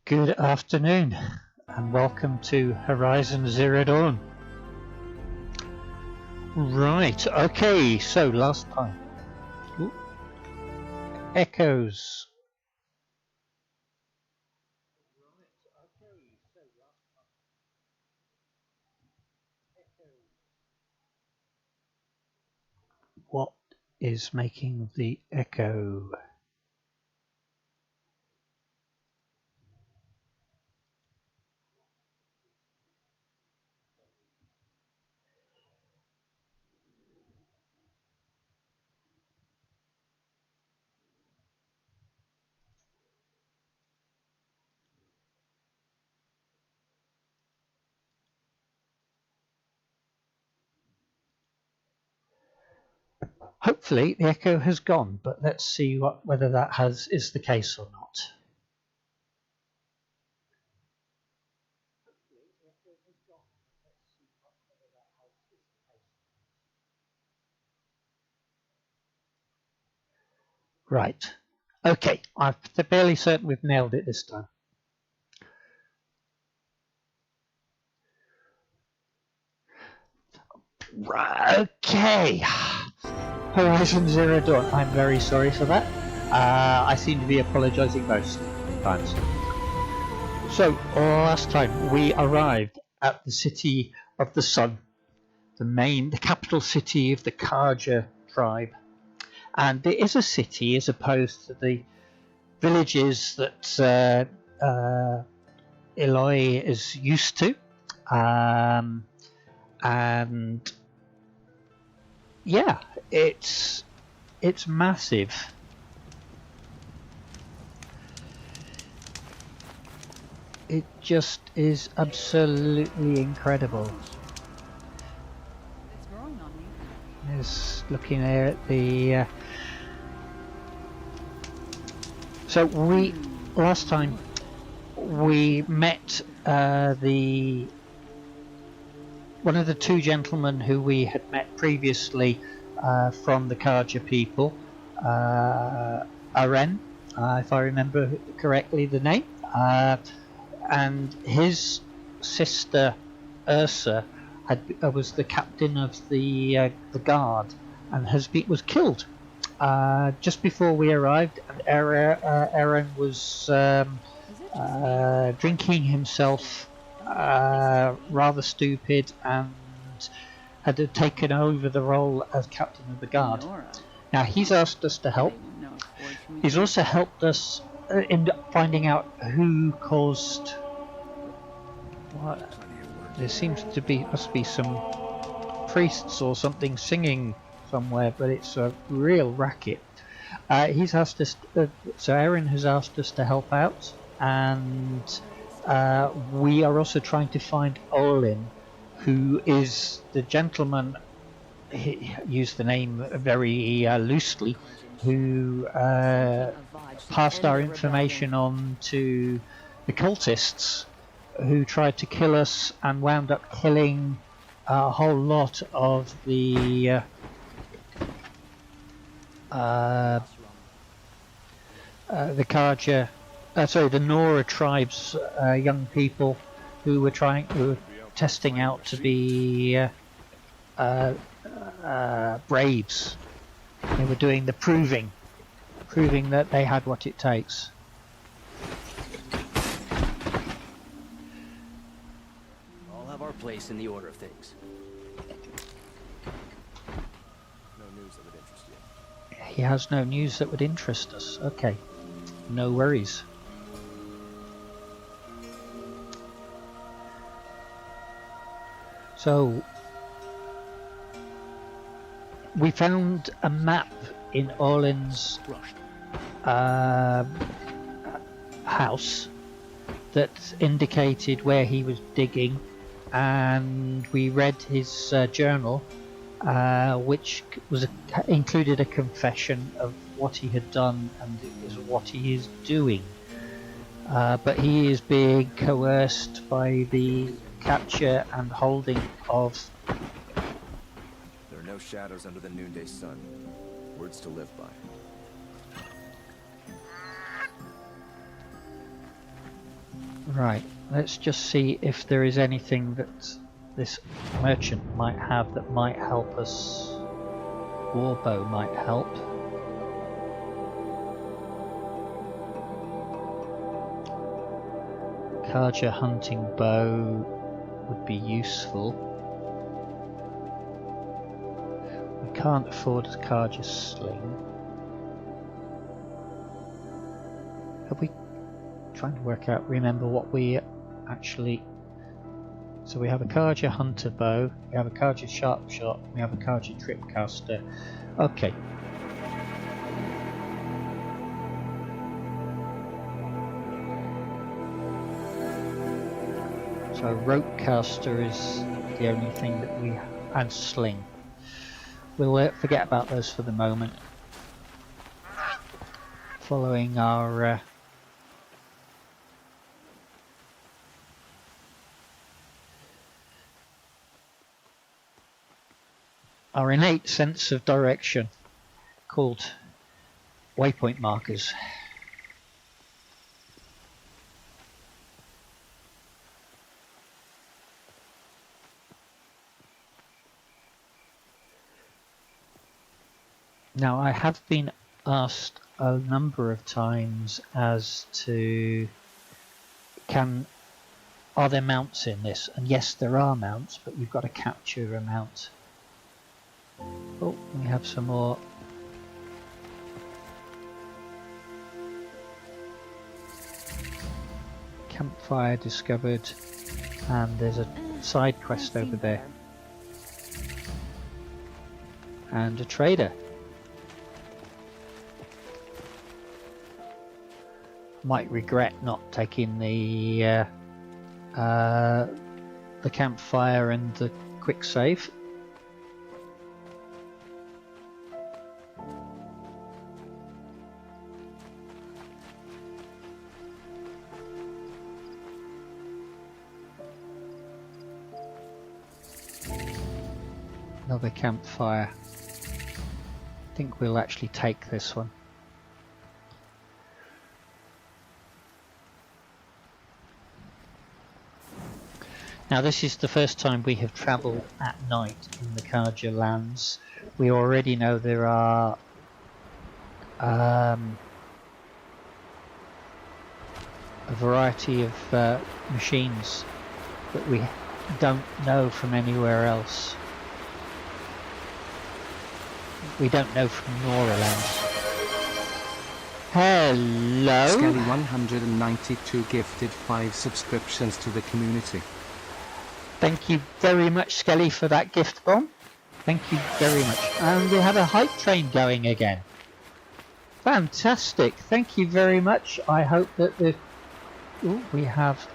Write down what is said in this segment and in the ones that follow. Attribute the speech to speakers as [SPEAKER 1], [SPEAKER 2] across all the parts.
[SPEAKER 1] Good afternoon and welcome to Horizon Zero Dawn. Right, okay, so last time. Ooh. Echoes. What is making the echo? Hopefully the echo has gone, but let's see whether that is the case or not. Right. Okay, I'm fairly certain we've nailed it this time. Okay. Horizon Zero Dawn. I'm very sorry for that. I seem to be apologising most times. So, last time we arrived at the City of the Sun, the capital city of the Carja tribe. And it is a city as opposed to the villages that Aloy is used to. And yeah, it's massive. It just is absolutely incredible.
[SPEAKER 2] It's growing on me.
[SPEAKER 1] Just looking there at the so last time we met one of the two gentlemen who we had met previously from the Carja people, Erend, if I remember correctly the name, and his sister Ersa was the captain of the guard and was killed just before we arrived. And Erend was drinking himself, rather stupid, and had taken over the role as captain of the guard. Now he's asked us to help. He's also helped us in finding out who caused what. There must be some priests or something singing somewhere, but it's a real racket. He's asked us, so Erend has asked us to help out, and we are also trying to find Olin, who is the gentleman. He used the name very loosely, who passed our information on to the cultists, who tried to kill us and wound up killing a whole lot of the Carja, the Nora tribes, young people who were testing out to be braves. They were doing the proving that they had what it takes.
[SPEAKER 3] All have our place in the order of things.
[SPEAKER 4] No news that would interest you.
[SPEAKER 1] He has no news that would interest us. Okay, no worries. So we found a map in Olin's house that indicated where he was digging, and we read his journal, which included a confession of what he had done and it was what he is doing. But he is being coerced by the capture and holding of.
[SPEAKER 4] There are no shadows under the noonday sun. Words to live by.
[SPEAKER 1] Right, let's just see if there is anything that this merchant might have that might help us. Warbow might help. Carja hunting bow would be useful. We can't afford a Carja sling. Have we trying to work out, remember what we actually... So we have a Carja hunter bow, we have a Carja sharp shot, we have a Carja tripcaster. Okay. So rope caster is the only thing that we have, and sling. We'll forget about those for the moment. Following our innate sense of direction, called waypoint markers. Now, I have been asked a number of times as to are there mounts in this? And yes, there are mounts, but you've got to capture a mount. Oh, we have some more. Campfire discovered, and there's a side quest over there. And a trader. Might regret not taking the campfire and the quick save. Another campfire. I think we'll actually take this one. Now, this is the first time we have travelled at night in the Carja lands. We already know there are a variety of machines that we don't know from anywhere else. We don't know from Noraland. Hello?
[SPEAKER 5] Skelly 192 gifted 5 subscriptions to the community.
[SPEAKER 1] Thank you very much, Skelly, for that gift bomb. Thank you very much. And we have a hype train going again. Fantastic. Thank you very much. I hope that the... Ooh, we have...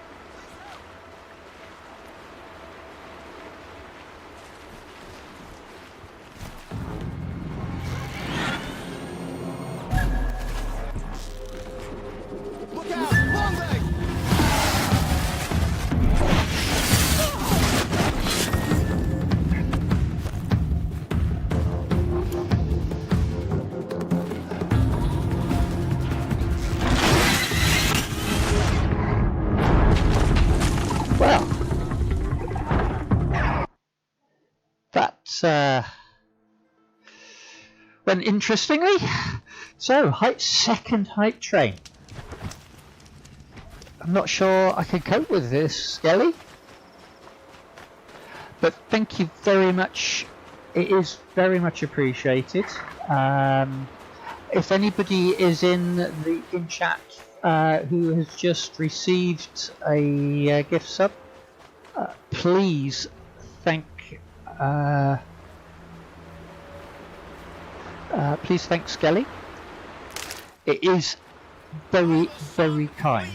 [SPEAKER 1] went interestingly. So, second hype train. I'm not sure I can cope with this, Skelly. But thank you very much. It is very much appreciated. If anybody is in chat who has just received a gift sub, please thank Skelly. It is very, very kind.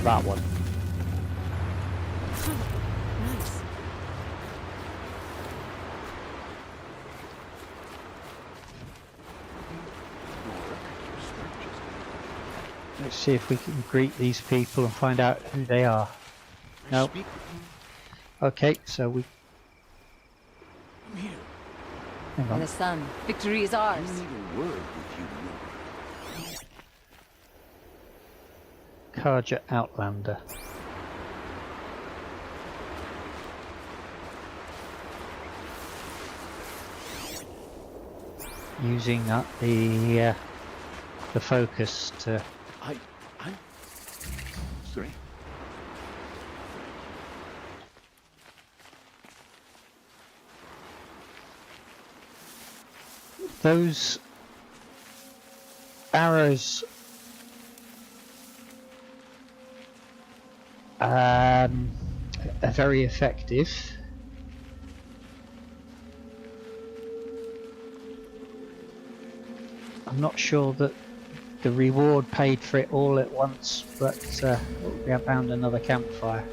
[SPEAKER 1] that one.
[SPEAKER 2] Nice.
[SPEAKER 1] Let's see if we can greet these people and find out who they are. No. Okay, so we... Hang
[SPEAKER 2] By
[SPEAKER 1] on.
[SPEAKER 2] the sun, victory is ours.
[SPEAKER 1] Carja Outlander. Using the focus to...
[SPEAKER 6] I'm sorry.
[SPEAKER 1] Those arrows are very effective. I'm not sure that the reward paid for it all at once, but we have found another campfire.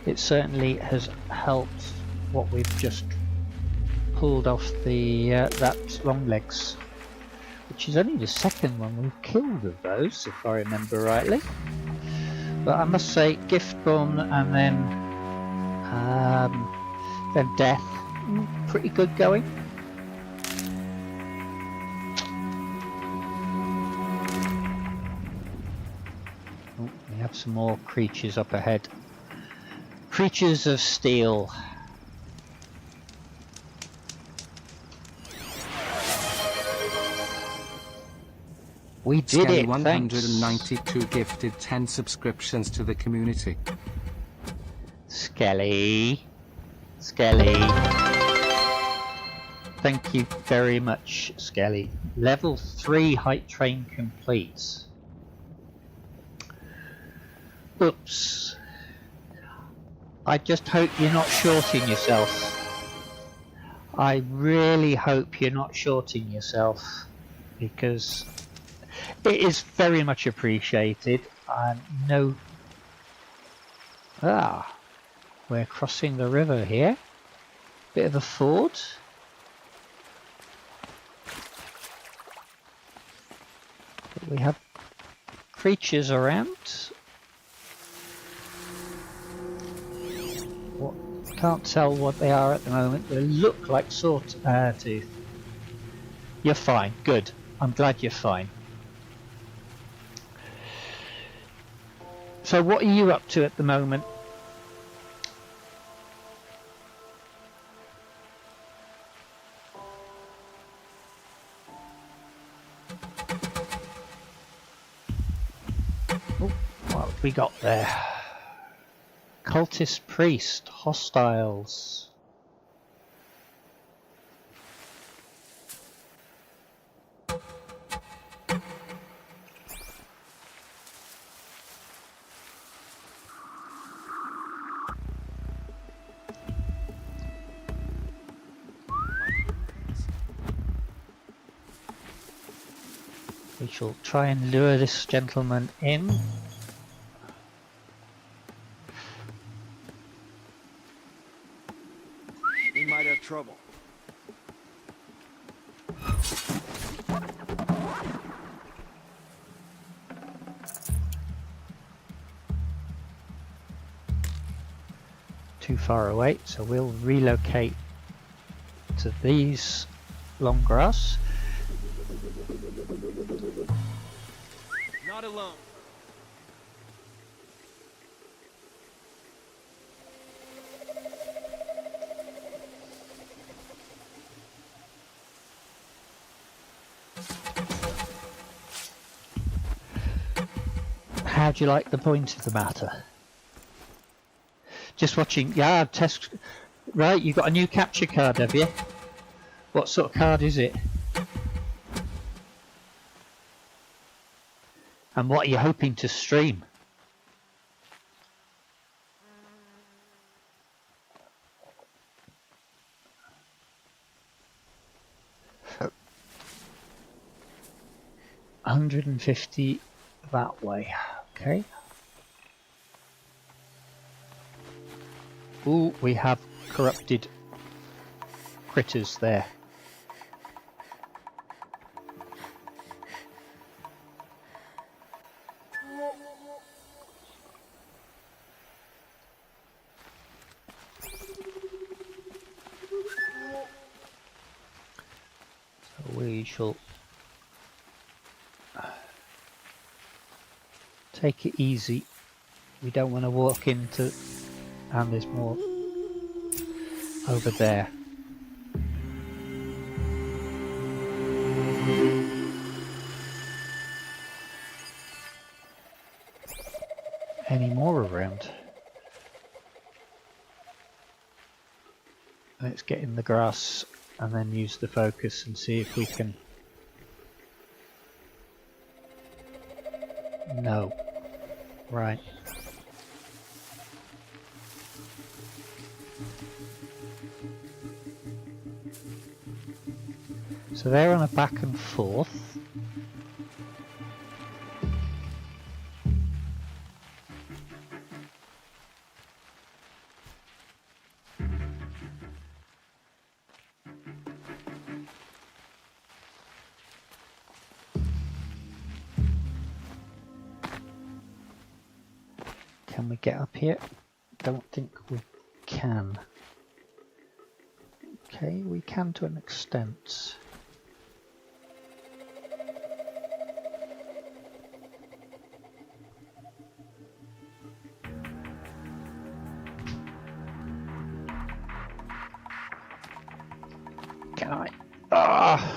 [SPEAKER 1] It certainly has helped what we've just pulled off the that long legs, which is only the second one we've killed of those, if I remember rightly. But I must say, Giftborn and then Death, pretty good going. Oh, we have some more creatures up ahead. Creatures of steel. We did
[SPEAKER 5] Skelly
[SPEAKER 1] it, thanks.
[SPEAKER 5] 192 gifted 10 subscriptions to the community.
[SPEAKER 1] Skelly. Skelly. Thank you very much, Skelly. Level 3 height train complete. Oops. I just hope you're not shorting yourself. I really hope you're not shorting yourself, because it is very much appreciated. No. We're crossing the river here. Bit of a ford. But we have creatures around. Can't tell what they are at the moment. They look like sawtooth. You're fine. Good. I'm glad you're fine. So what are you up to at the moment? Oh, what have we got there? Cultist priest, hostiles. We shall try and lure this gentleman in.
[SPEAKER 4] We might have trouble.
[SPEAKER 1] Too far away, so we'll relocate to these long grass.
[SPEAKER 3] Not alone.
[SPEAKER 1] How do you like the point of the matter? Just watching, yeah, test. Right, you got a new capture card, have you? What sort of card is it? And what are you hoping to stream? $150 that way. Okay. Ooh, we have corrupted critters there. So we shall take it easy. We don't want to walk into... And there's more over there. Any more around? Let's get in the grass and then use the focus and see if we can... No. Right. So they're on a back and forth. Can we get up here? Don't think we can. Okay, we can to an extent. Can I? Ah!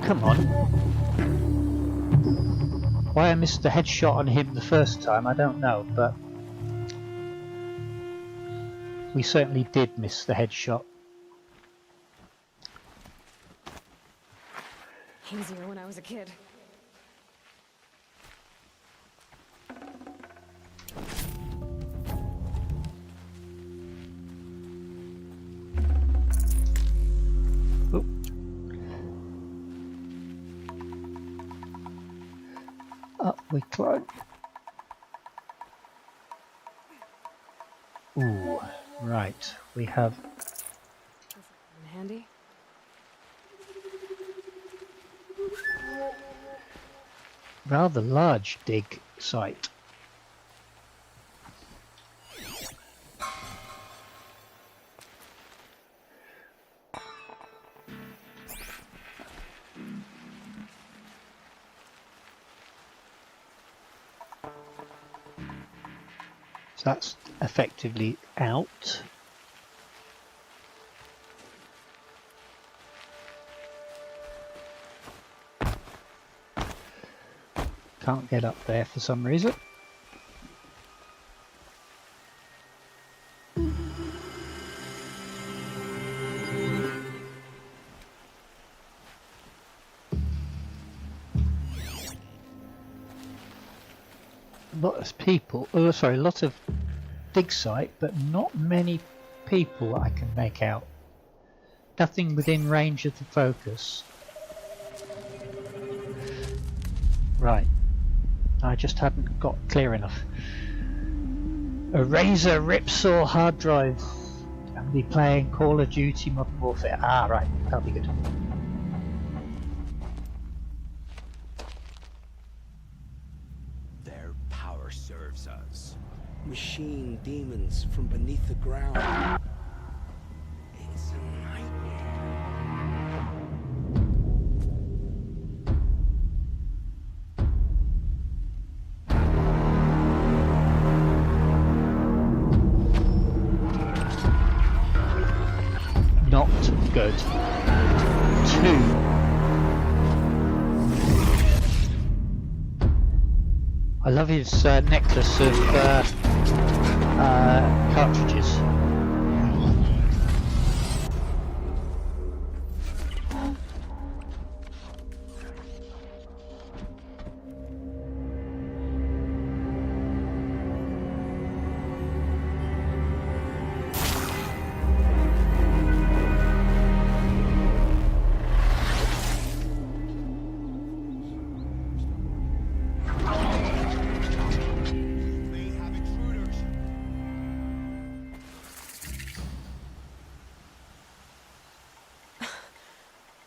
[SPEAKER 1] Come on. Why I missed the headshot on him the first time, I don't know, but we certainly did miss the headshot.
[SPEAKER 2] Easier when I was a kid.
[SPEAKER 1] Up we climb. Ooh, right. We have
[SPEAKER 2] Handy.
[SPEAKER 1] rather large dig site. So that's effectively out. Can't get up there for some reason. Lot of people, oh sorry, a lot of dig site, but not many people I can make out. Nothing within range of the focus. Right, I just hadn't got clear enough. A Razer Ripsaw hard drive. I'll be playing Call of Duty Modern Warfare. Ah, right, that'll be good.
[SPEAKER 6] Machine demons from beneath the ground. It's a nightmare.
[SPEAKER 1] good. 2. I love his necklace of cartridges.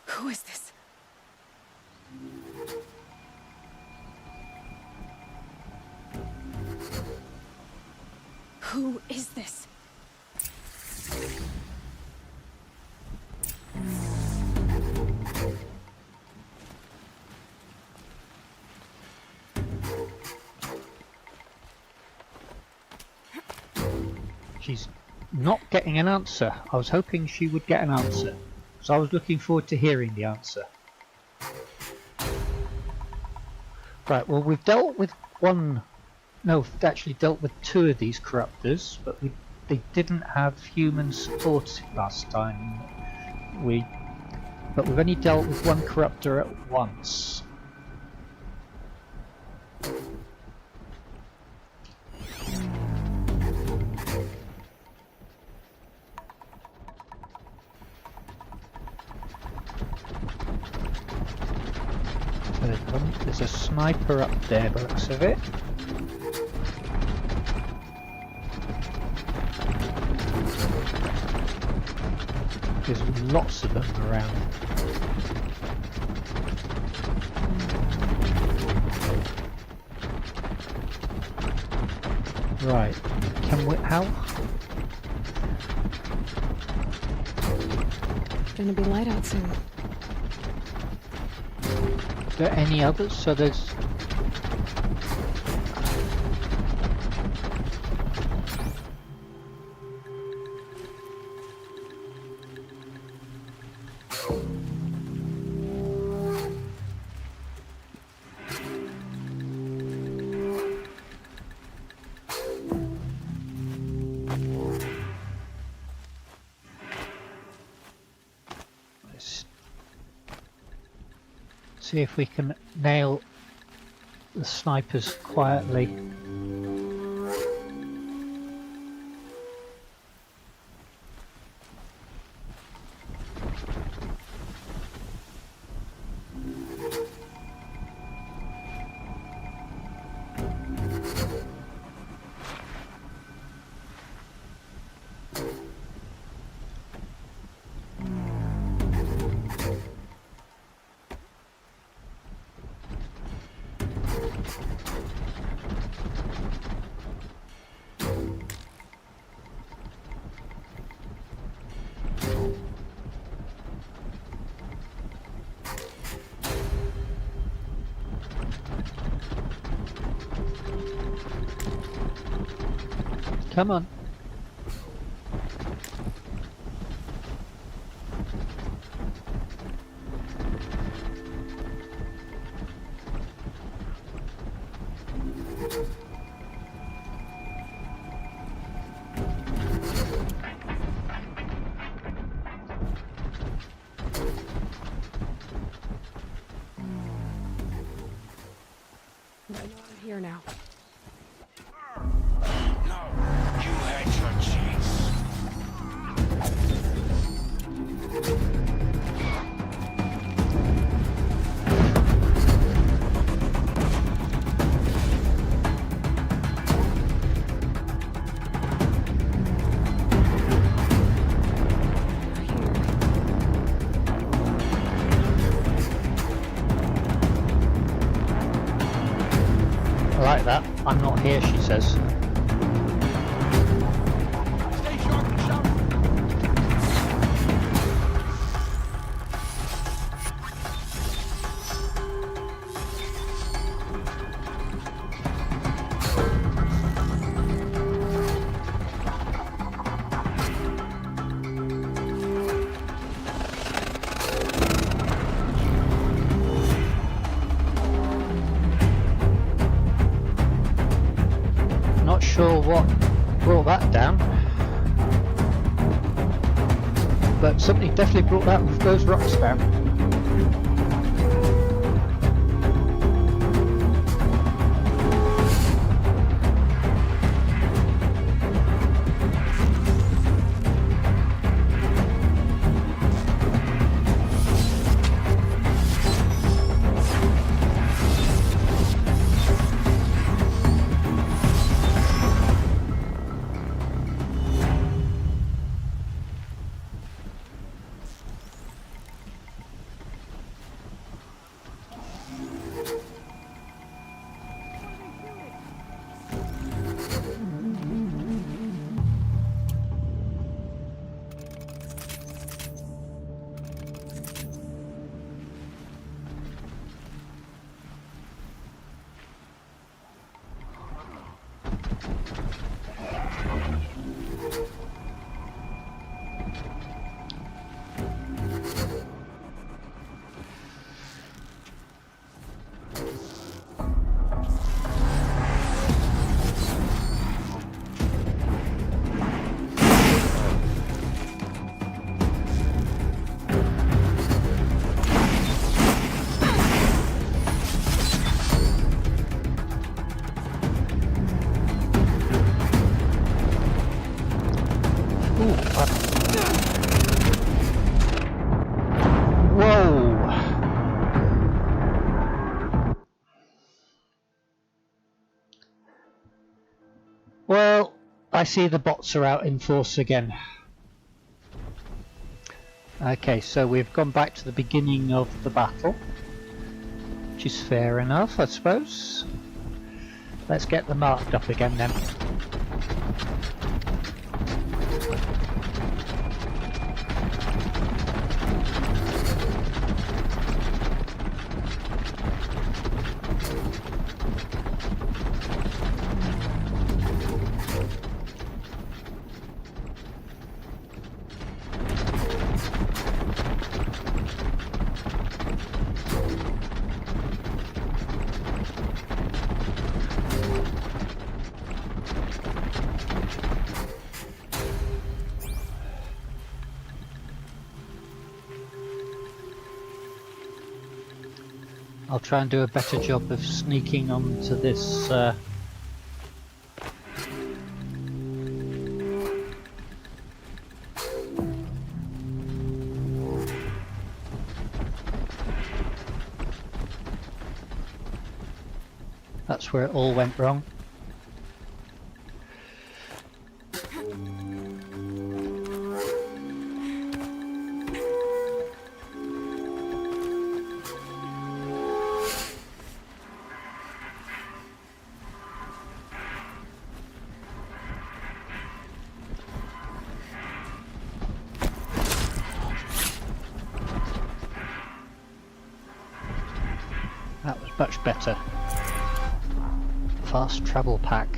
[SPEAKER 2] Who is this? Who is this?
[SPEAKER 1] She's not getting an answer. I was hoping she would get an answer, so I was looking forward to hearing the answer. Right, well, we've dealt with one... No, we've actually dealt with 2 of these corruptors, but they didn't have human support last time. But we've only dealt with one corruptor at once. There's a sniper up there by the looks of it. There's lots of them around. Right, can we... how?
[SPEAKER 2] Gonna be light out soon.
[SPEAKER 1] Are there any others? So there's... see if we can nail the snipers quietly. Come on.
[SPEAKER 2] I'm here now.
[SPEAKER 1] I like that. I'm not here, she says.
[SPEAKER 3] Stay sharp and sharp.
[SPEAKER 1] but something definitely brought those rocks down. Well, I see the bots are out in force again. Okay, so we've gone back to the beginning of the battle, which is fair enough, I suppose. Let's get them marked up again then. I'll try and do a better job of sneaking onto this that's where it all went wrong. That was much better. Fast travel pack.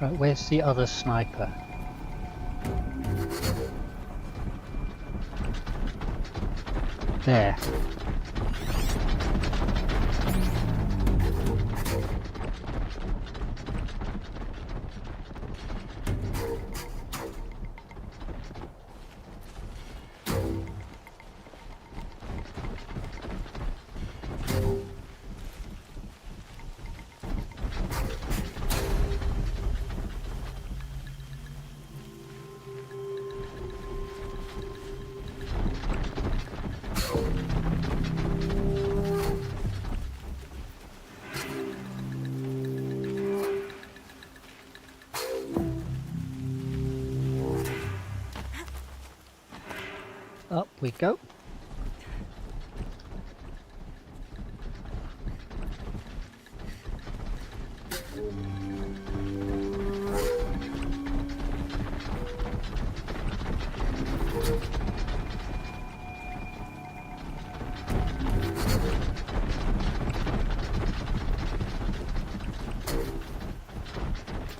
[SPEAKER 1] Right, where's the other sniper? There. Up we go.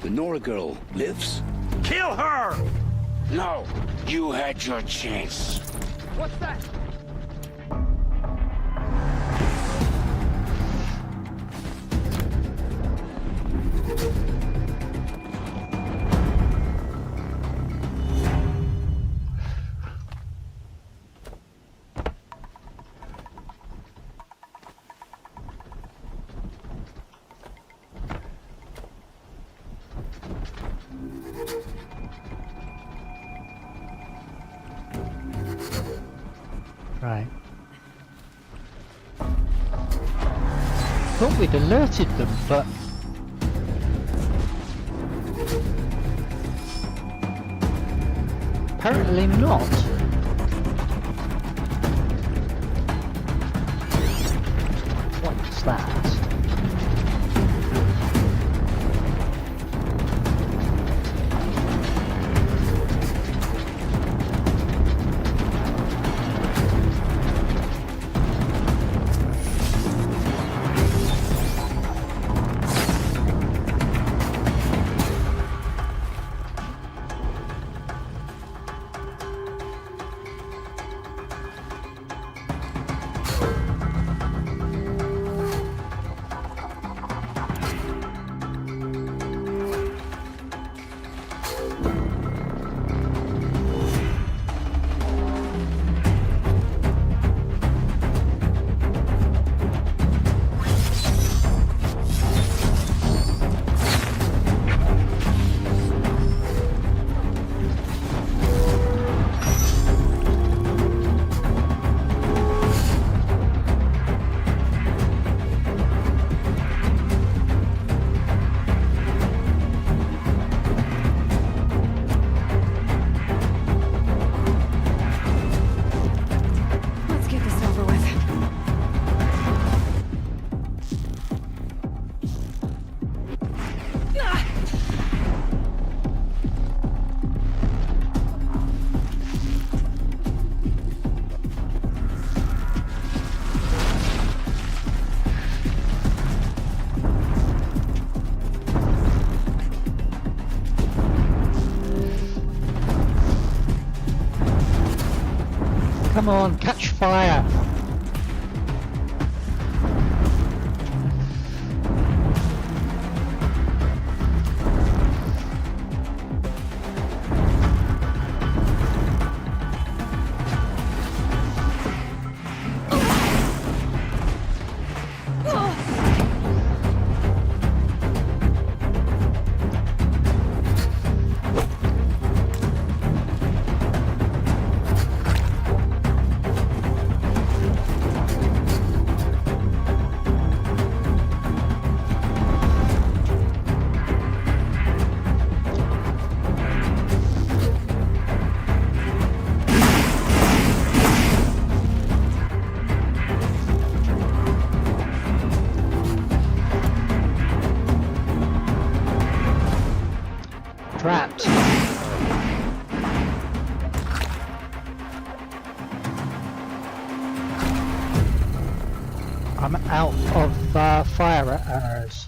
[SPEAKER 6] The Nora girl lives?
[SPEAKER 3] Kill her!
[SPEAKER 6] No, you had your chance.
[SPEAKER 3] What's that?
[SPEAKER 1] Right. Thought we'd alerted them, but apparently not. What's that?
[SPEAKER 2] Let's get this over with.
[SPEAKER 1] Come on, catch fire! Trapped. I'm out of fire arrows.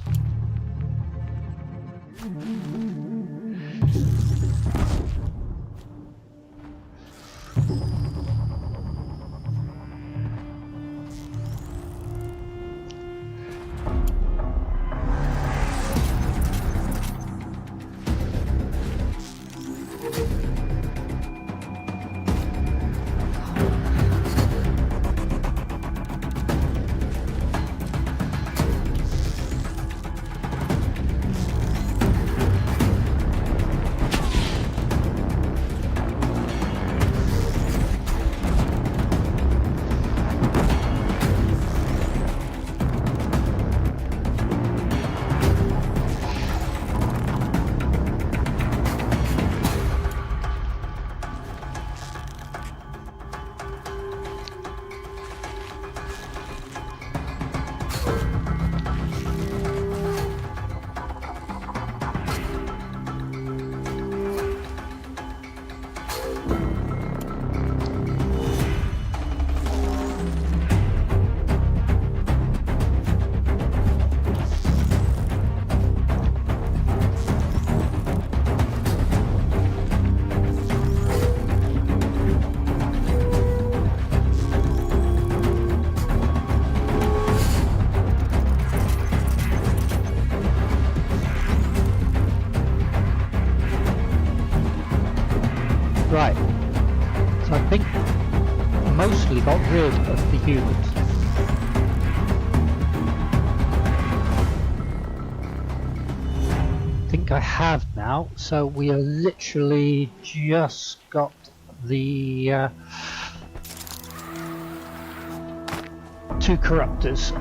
[SPEAKER 1] finally got rid of the humans. I think I have now, so we are literally just got the 2 corruptors.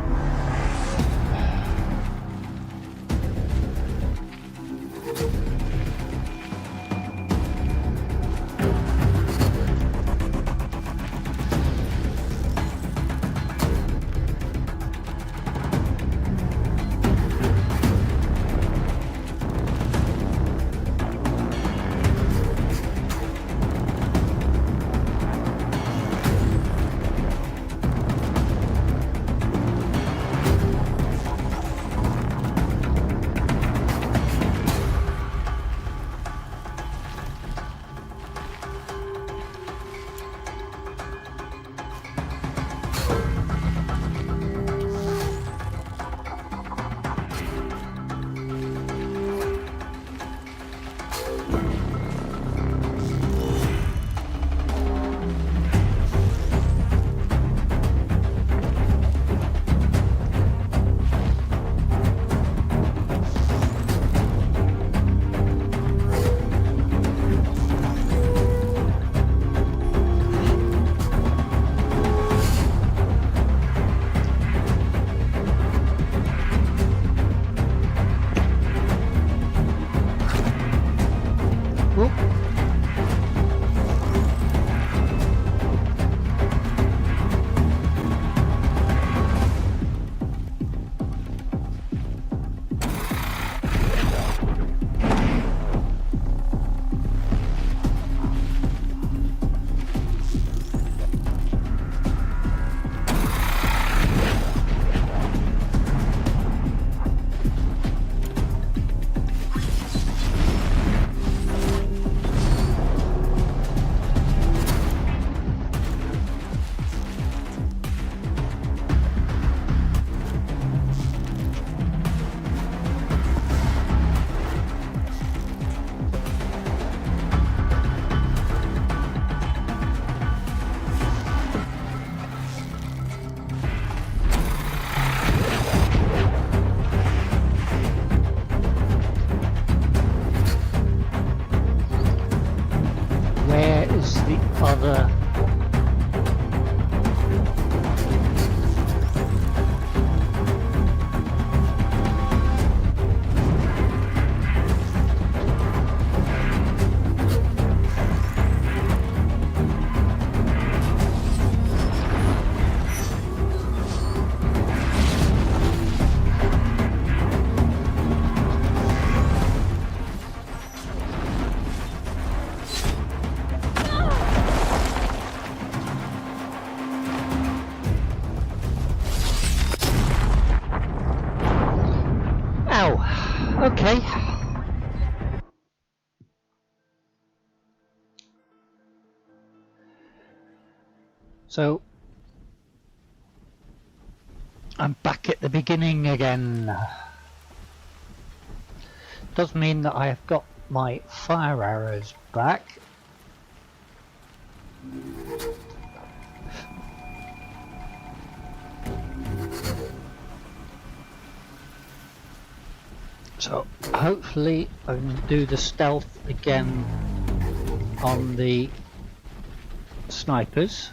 [SPEAKER 1] Other okay. So I'm back at the beginning again. Does mean that I have got my fire arrows back. So hopefully I can do the stealth again on the snipers.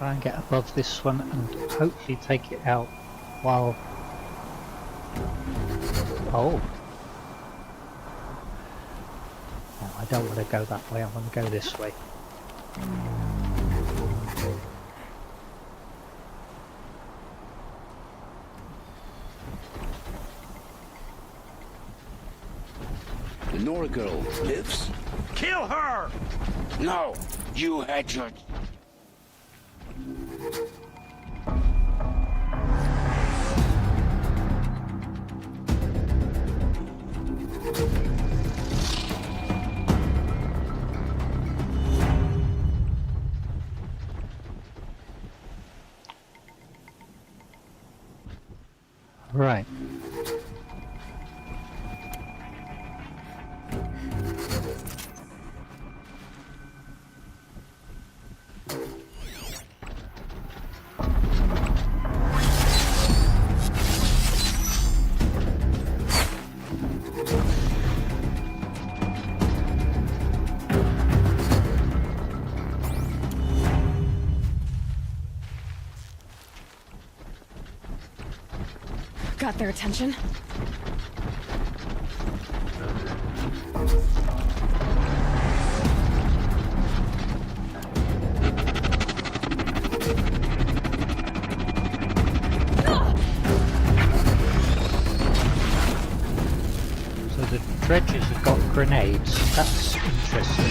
[SPEAKER 1] try and get above this one and hopefully take it out while... Oh! No, I don't want to go that way, I want to go this way.
[SPEAKER 6] The Nora girl lives?
[SPEAKER 3] Kill her!
[SPEAKER 6] No, you had your...
[SPEAKER 1] Right.
[SPEAKER 2] Got their attention?
[SPEAKER 1] So the dredges have got grenades. That's interesting.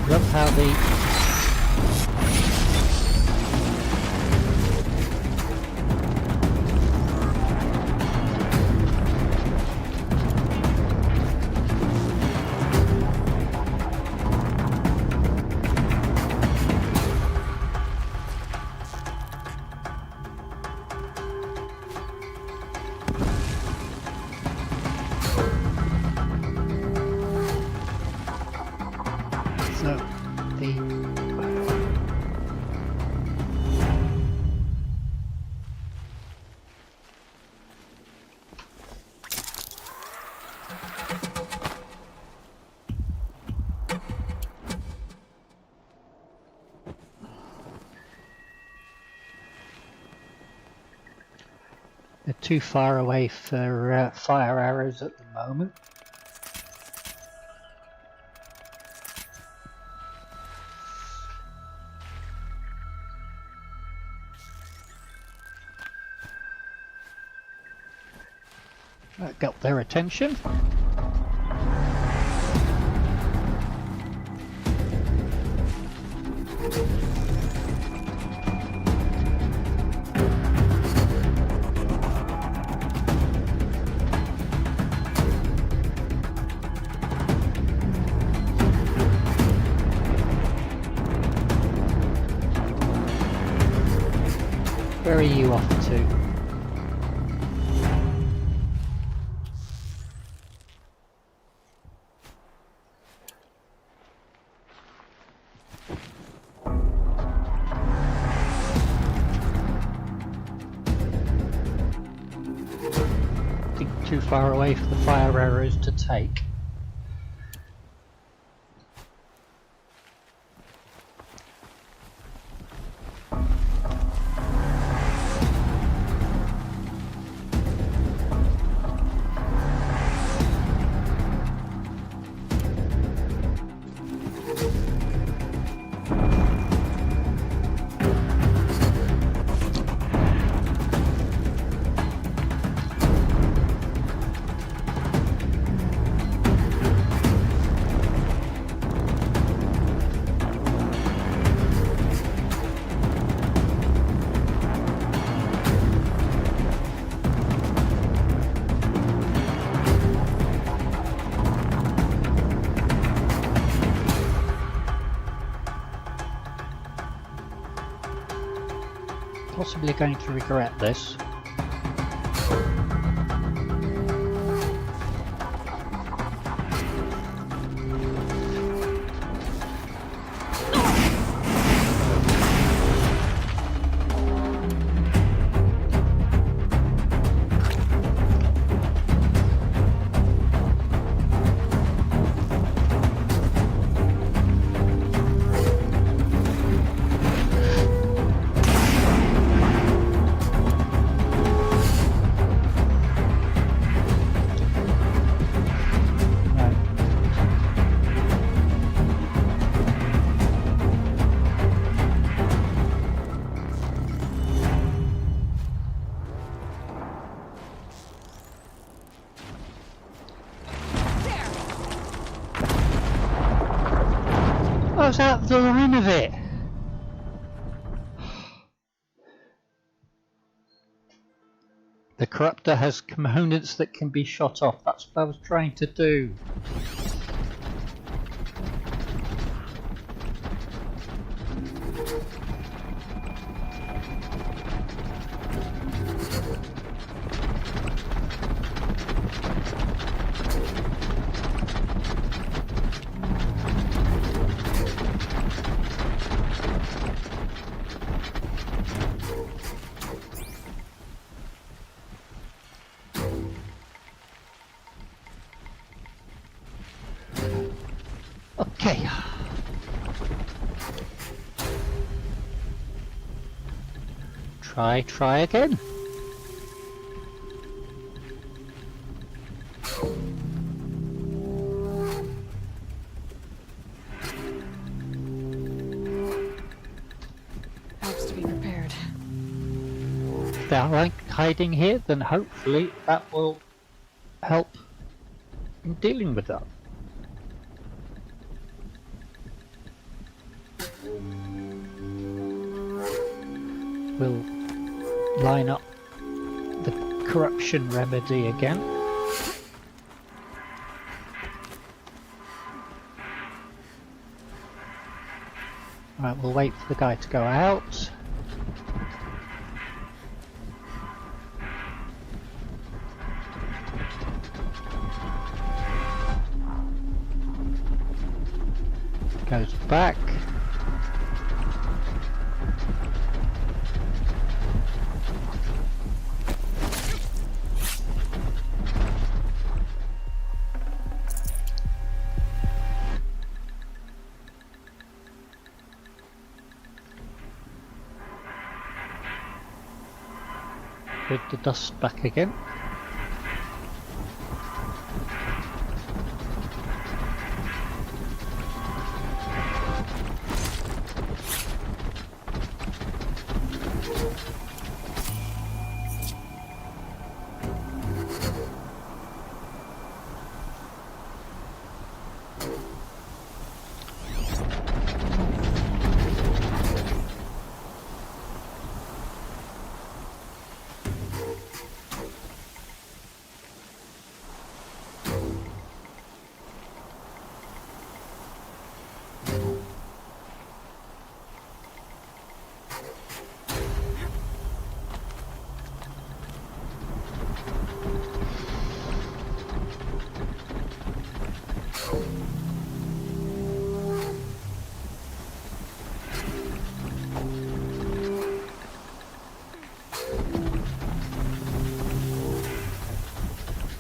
[SPEAKER 1] Love how the... So, the... They're too far away for fire arrows at the moment. That got their attention. Where are you off to? Too far away for the fire arrows to take. possibly going to regret this. Was that the line of it? The corruptor has components that can be shot off. That's what I was trying to do. Okay. Try again.
[SPEAKER 2] Helps to be prepared.
[SPEAKER 1] If they're like hiding here, then hopefully that will help in dealing with that. We'll line up the corruption remedy again. Right, we'll wait for the guy to go out. Goes back. Put the dust back again.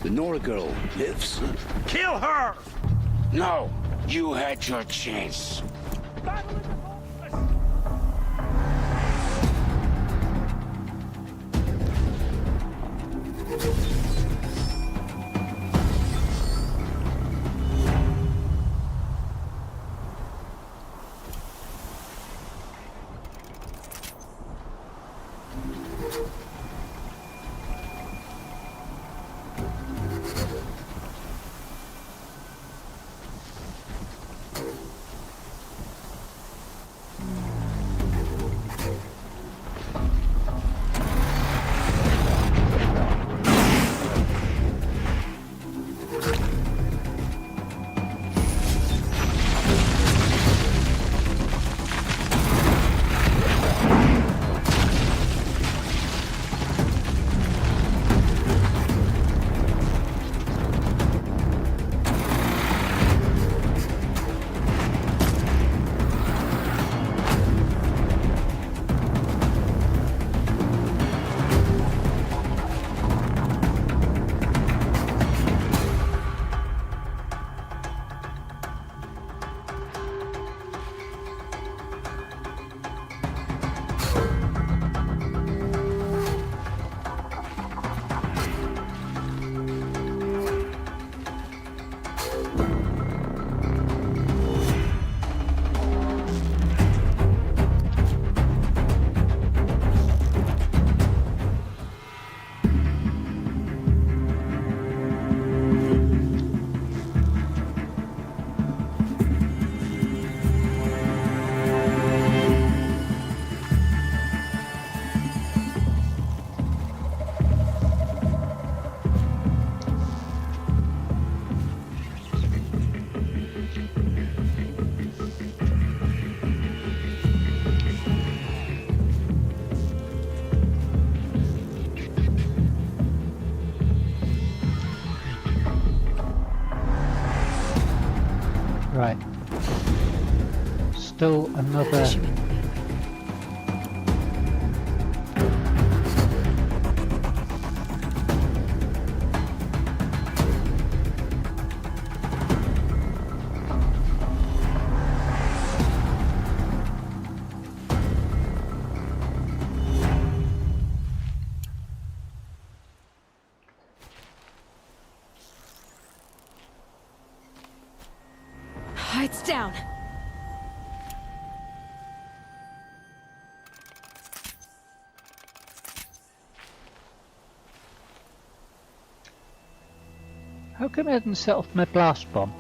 [SPEAKER 6] The Nora girl lives?
[SPEAKER 3] Kill her!
[SPEAKER 6] No, you had your chance.
[SPEAKER 1] Right. Still another...
[SPEAKER 2] It's down.
[SPEAKER 1] How come I hadn't set off my blast bomb?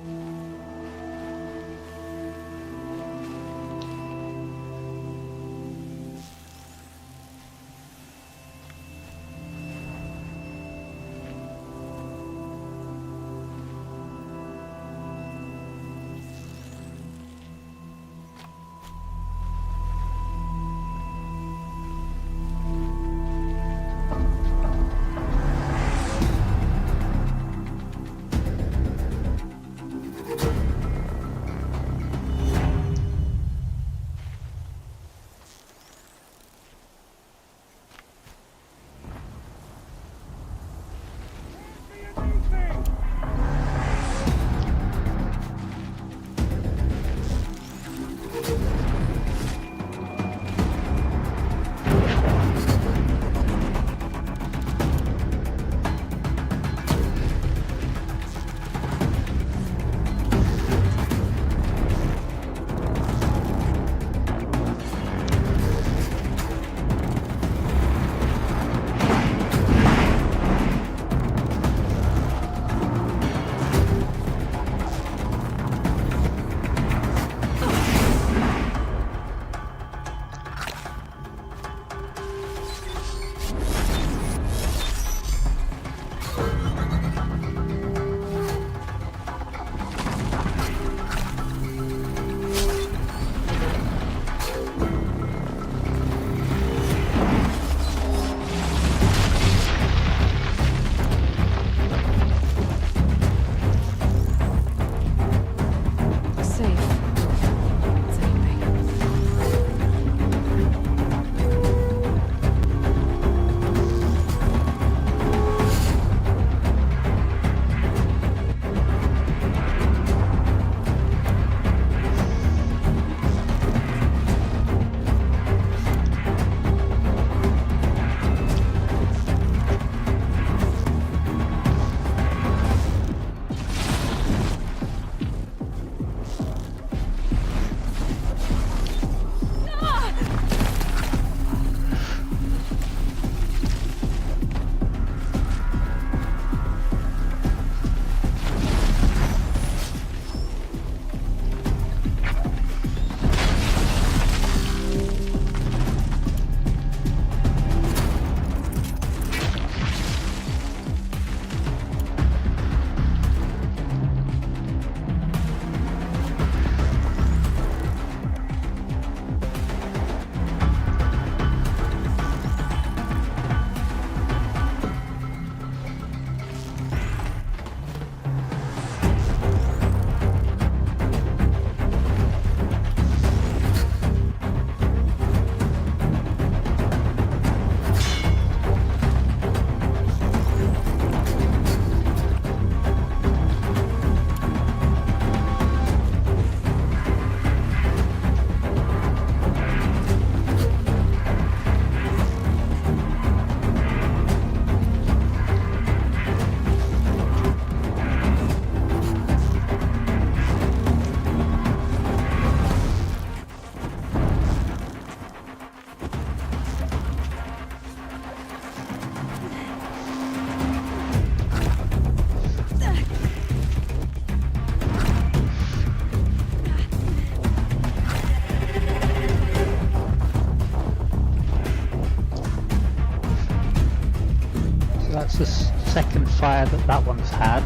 [SPEAKER 1] That's the second fire that one's had.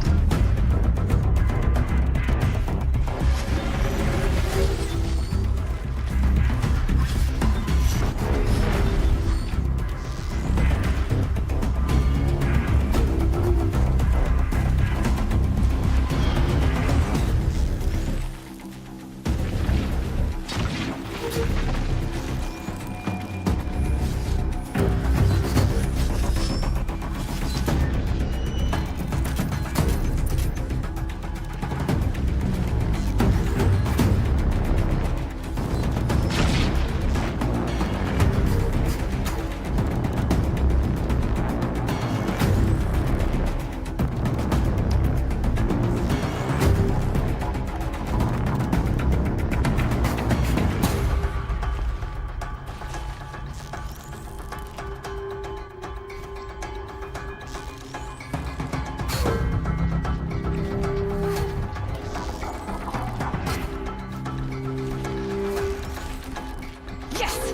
[SPEAKER 2] Yes!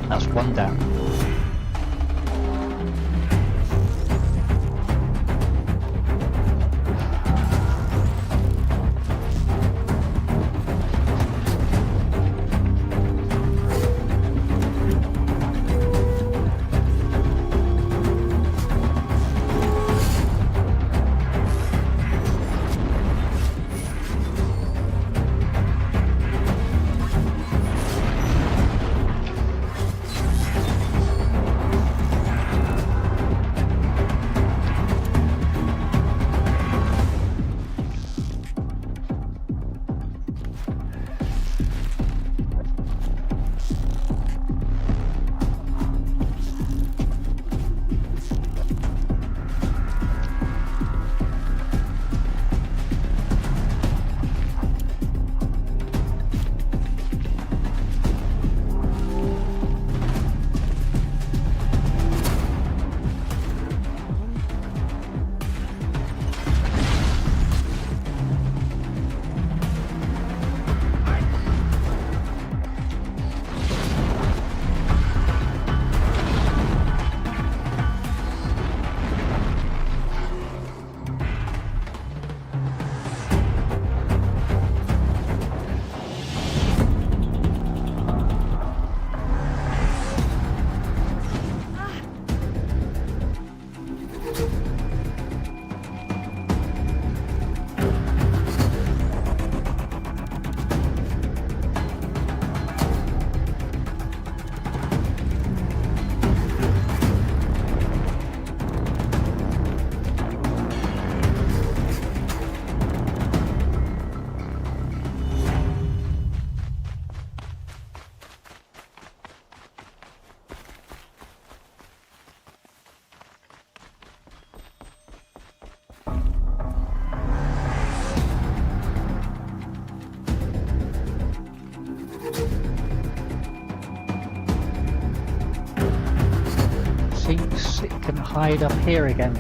[SPEAKER 1] That's one down. Thinks it can hide up here again.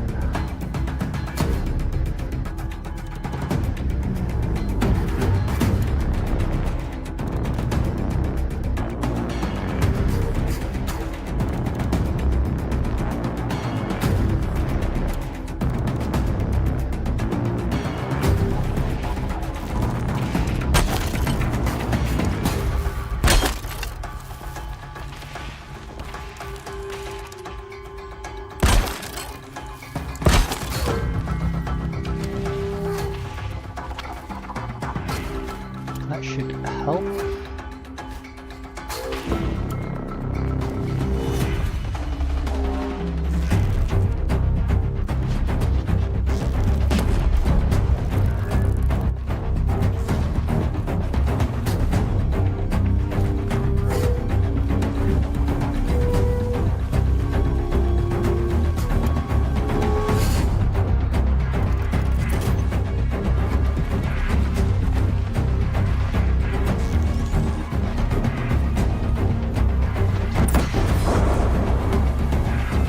[SPEAKER 1] That should help.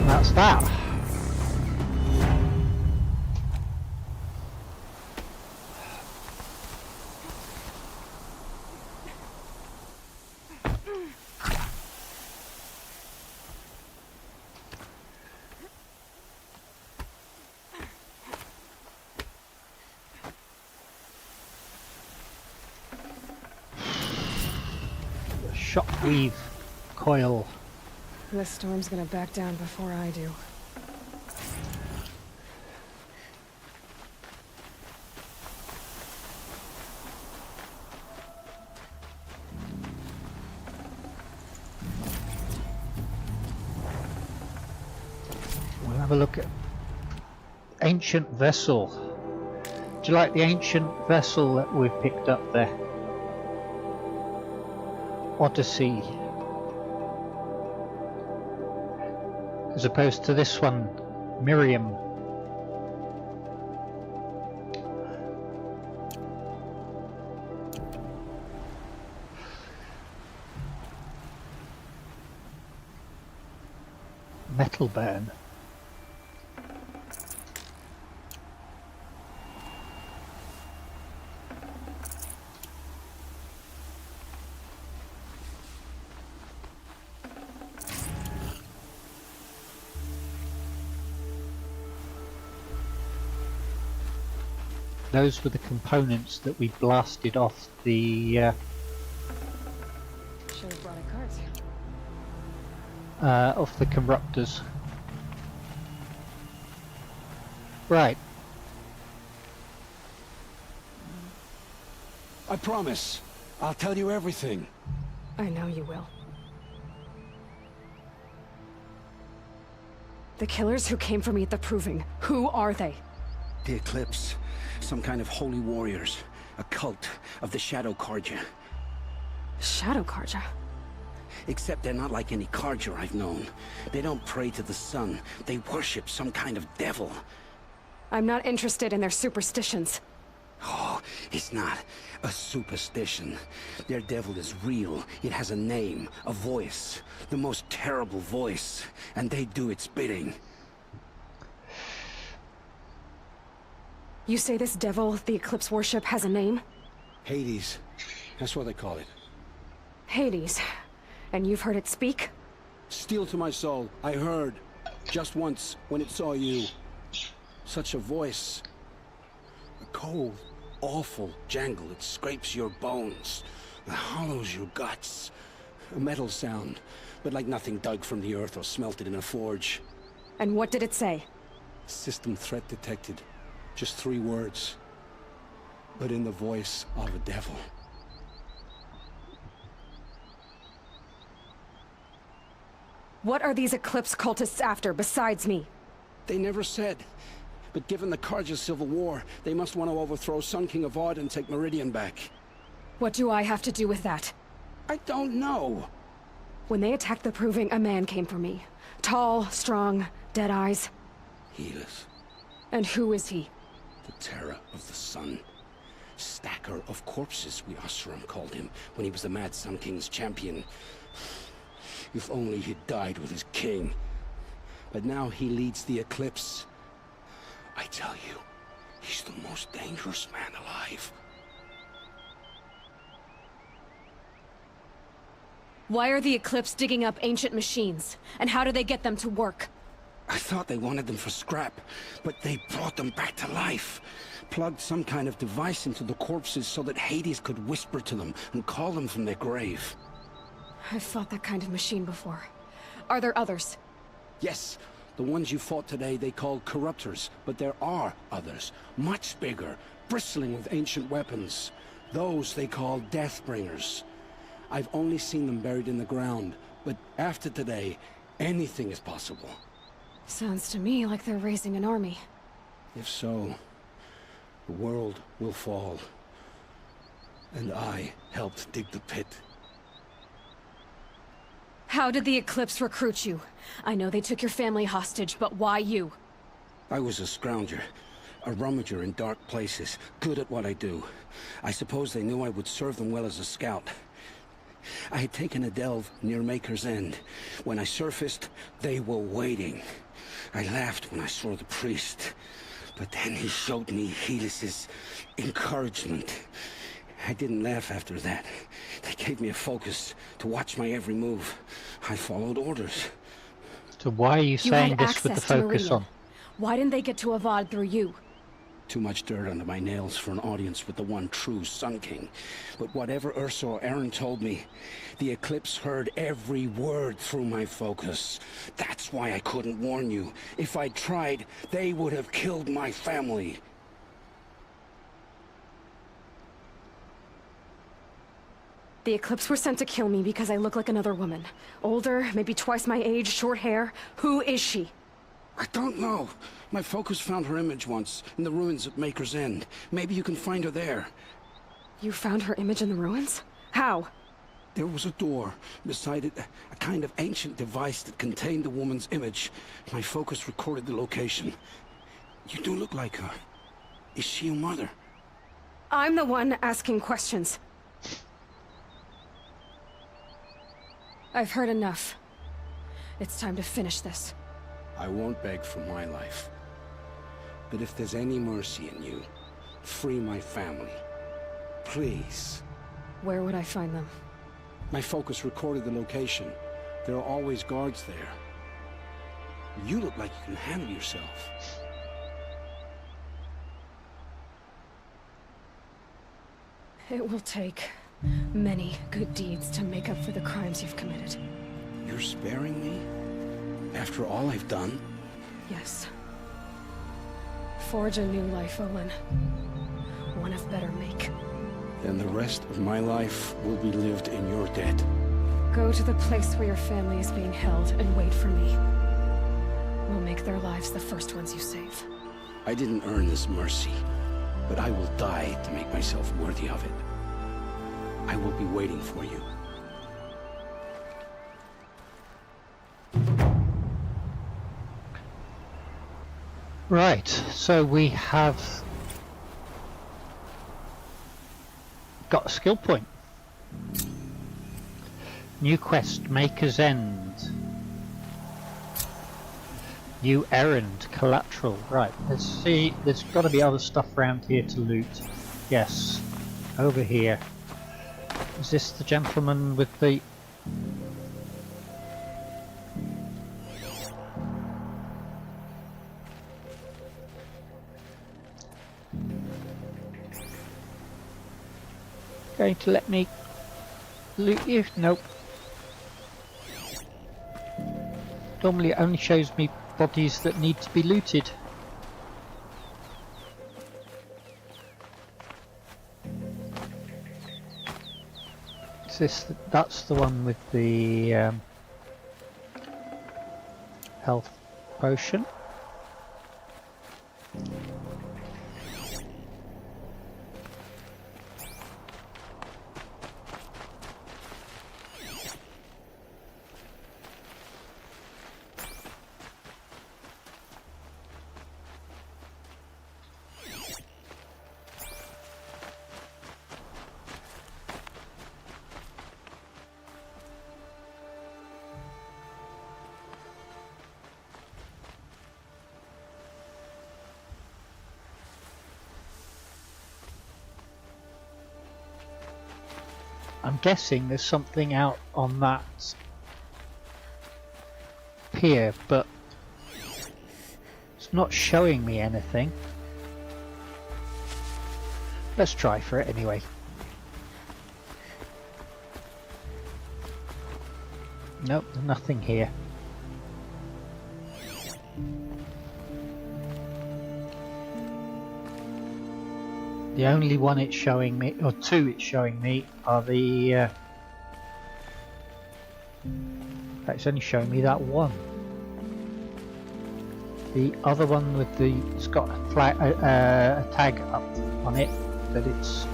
[SPEAKER 1] That's that. The shockweave coil.
[SPEAKER 2] This storm's gonna back down before I do.
[SPEAKER 1] We'll have a look at ancient vessel. Do you like the ancient vessel that we've picked up there? Odyssey. As opposed to this one, Miriam. Metal burn. those were the components that we blasted off the
[SPEAKER 2] Should have brought a cart.
[SPEAKER 1] off the corruptors. Right.
[SPEAKER 3] I promise. I'll tell you everything.
[SPEAKER 2] I know you will. The killers who came for me at the Proving, who are they?
[SPEAKER 7] The Eclipse. Some kind of holy warriors. A cult of the Shadow Carja.
[SPEAKER 2] Shadow Carja?
[SPEAKER 7] Except they're not like any Carja I've known. They don't pray to the sun. They worship some kind of devil.
[SPEAKER 2] I'm not interested in their superstitions.
[SPEAKER 7] Oh, it's not a superstition. Their devil is real. It has a name, a voice. The most terrible voice. And they do its bidding.
[SPEAKER 2] You say this devil the Eclipse worship has a name?
[SPEAKER 3] Hades. That's what they call it.
[SPEAKER 2] Hades. And you've heard it speak?
[SPEAKER 3] Steel to my soul. I heard. Just once, when it saw you. Such a voice. A cold, awful jangle. It scrapes your bones. It hollows your guts. A metal sound, but like nothing dug from the earth or smelted in a forge.
[SPEAKER 2] And what did it say?
[SPEAKER 3] System threat detected. Just 3 words. But in the voice of a devil.
[SPEAKER 2] What are these Eclipse cultists after besides me?
[SPEAKER 3] They never said. But given the Carja civil war, they must want to overthrow Sun King of Odd and take Meridian back.
[SPEAKER 2] What do I have to do with that?
[SPEAKER 3] I don't know.
[SPEAKER 2] When they attacked the Proving, a man came for me. Tall, strong, dead eyes.
[SPEAKER 3] Healers.
[SPEAKER 2] And who is he?
[SPEAKER 3] The terror of the sun. Stacker of corpses, we Oseram called him, when he was the Mad Sun King's champion. If only he'd died with his king. But now he leads the Eclipse. I tell you, he's the most dangerous man alive.
[SPEAKER 2] Why are the Eclipse digging up ancient machines? And how do they get them to work?
[SPEAKER 7] I thought they wanted them for scrap, but they brought them back to life. Plugged some kind of device into the corpses so that Hades could whisper to them and call them from their grave.
[SPEAKER 2] I've fought that kind of machine before. Are there others?
[SPEAKER 3] Yes, the ones you fought today they called corruptors, but there are others, much bigger, bristling with ancient weapons. Those they call Deathbringers. I've only seen them buried in the ground, but after today, anything is possible.
[SPEAKER 2] Sounds to me like they're raising an army.
[SPEAKER 3] If so, the world will fall. And I helped dig the pit.
[SPEAKER 2] How did the Eclipse recruit you? I know they took your family hostage, but why you?
[SPEAKER 7] I was a scrounger, a rummager in dark places, good at what I do. I suppose they knew I would serve them well as a scout. I had taken a delve near Maker's End. When I surfaced, they were waiting. I laughed when I saw the priest, but then he showed me Helis's encouragement. I didn't laugh after that. They gave me a focus to watch my every move. I followed orders.
[SPEAKER 1] So why are you
[SPEAKER 2] You
[SPEAKER 1] saying
[SPEAKER 2] had
[SPEAKER 1] this with the
[SPEAKER 2] access to
[SPEAKER 1] focus
[SPEAKER 2] Meridian.
[SPEAKER 1] on?
[SPEAKER 2] Why didn't they get to Avad through you?
[SPEAKER 7] Too much dirt under my nails for an audience with the one true Sun King. But whatever Ersa or Erend told me, the Eclipse heard every word through my focus. That's why I couldn't warn you. If I'd tried, they would have killed my family.
[SPEAKER 2] The Eclipse were sent to kill me because I look like another woman. Older, maybe twice my age, short hair. Who is she?
[SPEAKER 7] I don't know. My focus found her image once, in the ruins at Maker's End. Maybe you can find her there.
[SPEAKER 2] You found her image in the ruins? How?
[SPEAKER 7] There was a door. Beside it, a kind of ancient device that contained the woman's image. My focus recorded the location. You do look like her. Is she your mother?
[SPEAKER 2] I'm the one asking questions. I've heard enough. It's time to finish this.
[SPEAKER 3] I won't beg for my life. But if there's any mercy in you, free my family. Please.
[SPEAKER 2] Where would I find them?
[SPEAKER 3] My focus recorded the location. There are always guards there.
[SPEAKER 7] You look like you can handle yourself.
[SPEAKER 2] It will take many good deeds to make up for the crimes you've committed.
[SPEAKER 3] You're sparing me? After all I've done?
[SPEAKER 2] Yes. Forge a new life, Olin. One of better make.
[SPEAKER 3] Then the rest of my life will be lived in your debt.
[SPEAKER 2] Go to the place where your family is being held and wait for me. We'll make their lives the first ones you save.
[SPEAKER 3] I didn't earn this mercy, but I will die to make myself worthy of it. I will be waiting for you.
[SPEAKER 1] Right, so we have got a skill point. New quest, Maker's End. New errand, collateral. Right, let's see, there's got to be other stuff around here to loot. Yes, over here. Is this the gentleman with the... Going to let me loot you? Nope. Normally it only shows me bodies that need to be looted. Is this that's the one with the health potion? I'm guessing there's something out on that pier, but it's not showing me anything. Let's try for it anyway. Nope, nothing here. The only one it's showing me, or two it's showing me, are the... it's only showing me that one. The other one with the... it's got a, flag, a tag up on it, that it's...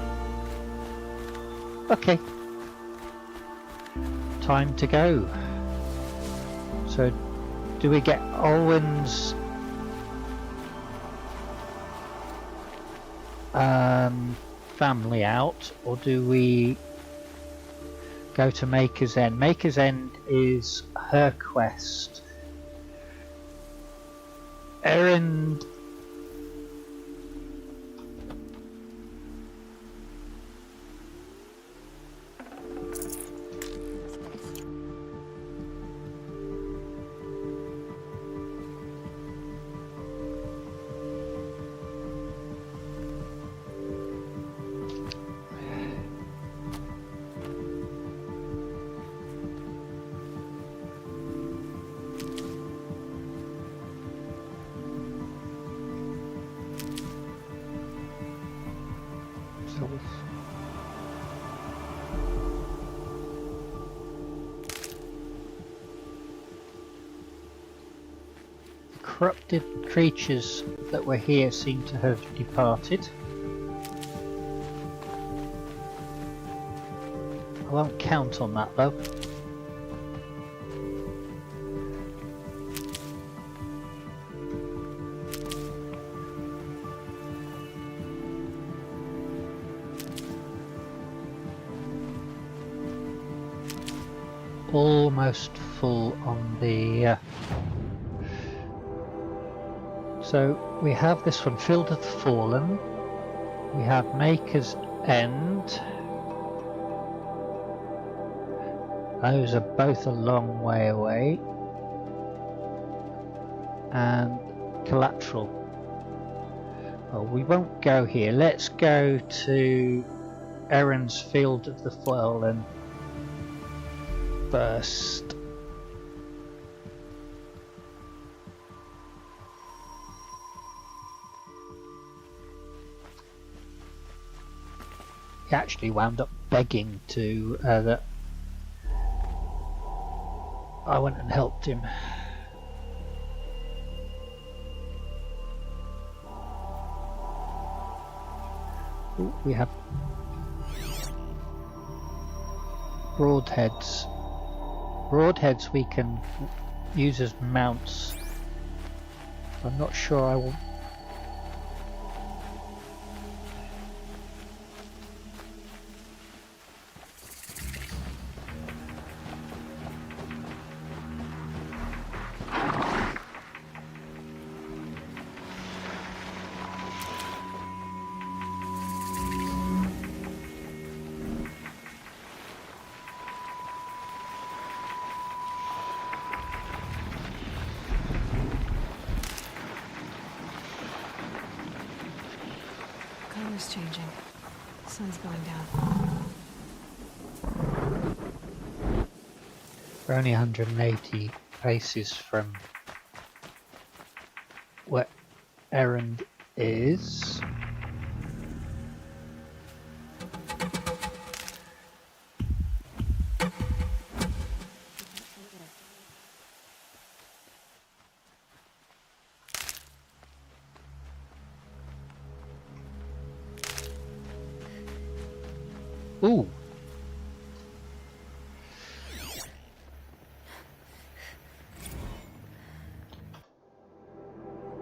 [SPEAKER 1] Okay. Time to go. So, do we get Olin's... family out, or do we go to Maker's End? Maker's End is her quest. Erend. Corrupted creatures that were here seem to have departed. I won't count on that though. Almost full on the so we have this one, Field of the Fallen, we have Maker's End. Those are both a long way away. And Collateral. Well, we won't go here, let's go to Erend's field of the fallen first. He actually wound up begging to that I went and helped him. Ooh, we have broadheads. Broadheads we can use as mounts. I'm not sure I will.
[SPEAKER 2] Color's changing. Sun's going down.
[SPEAKER 1] We're only 180 paces from where Erend is. Ooh.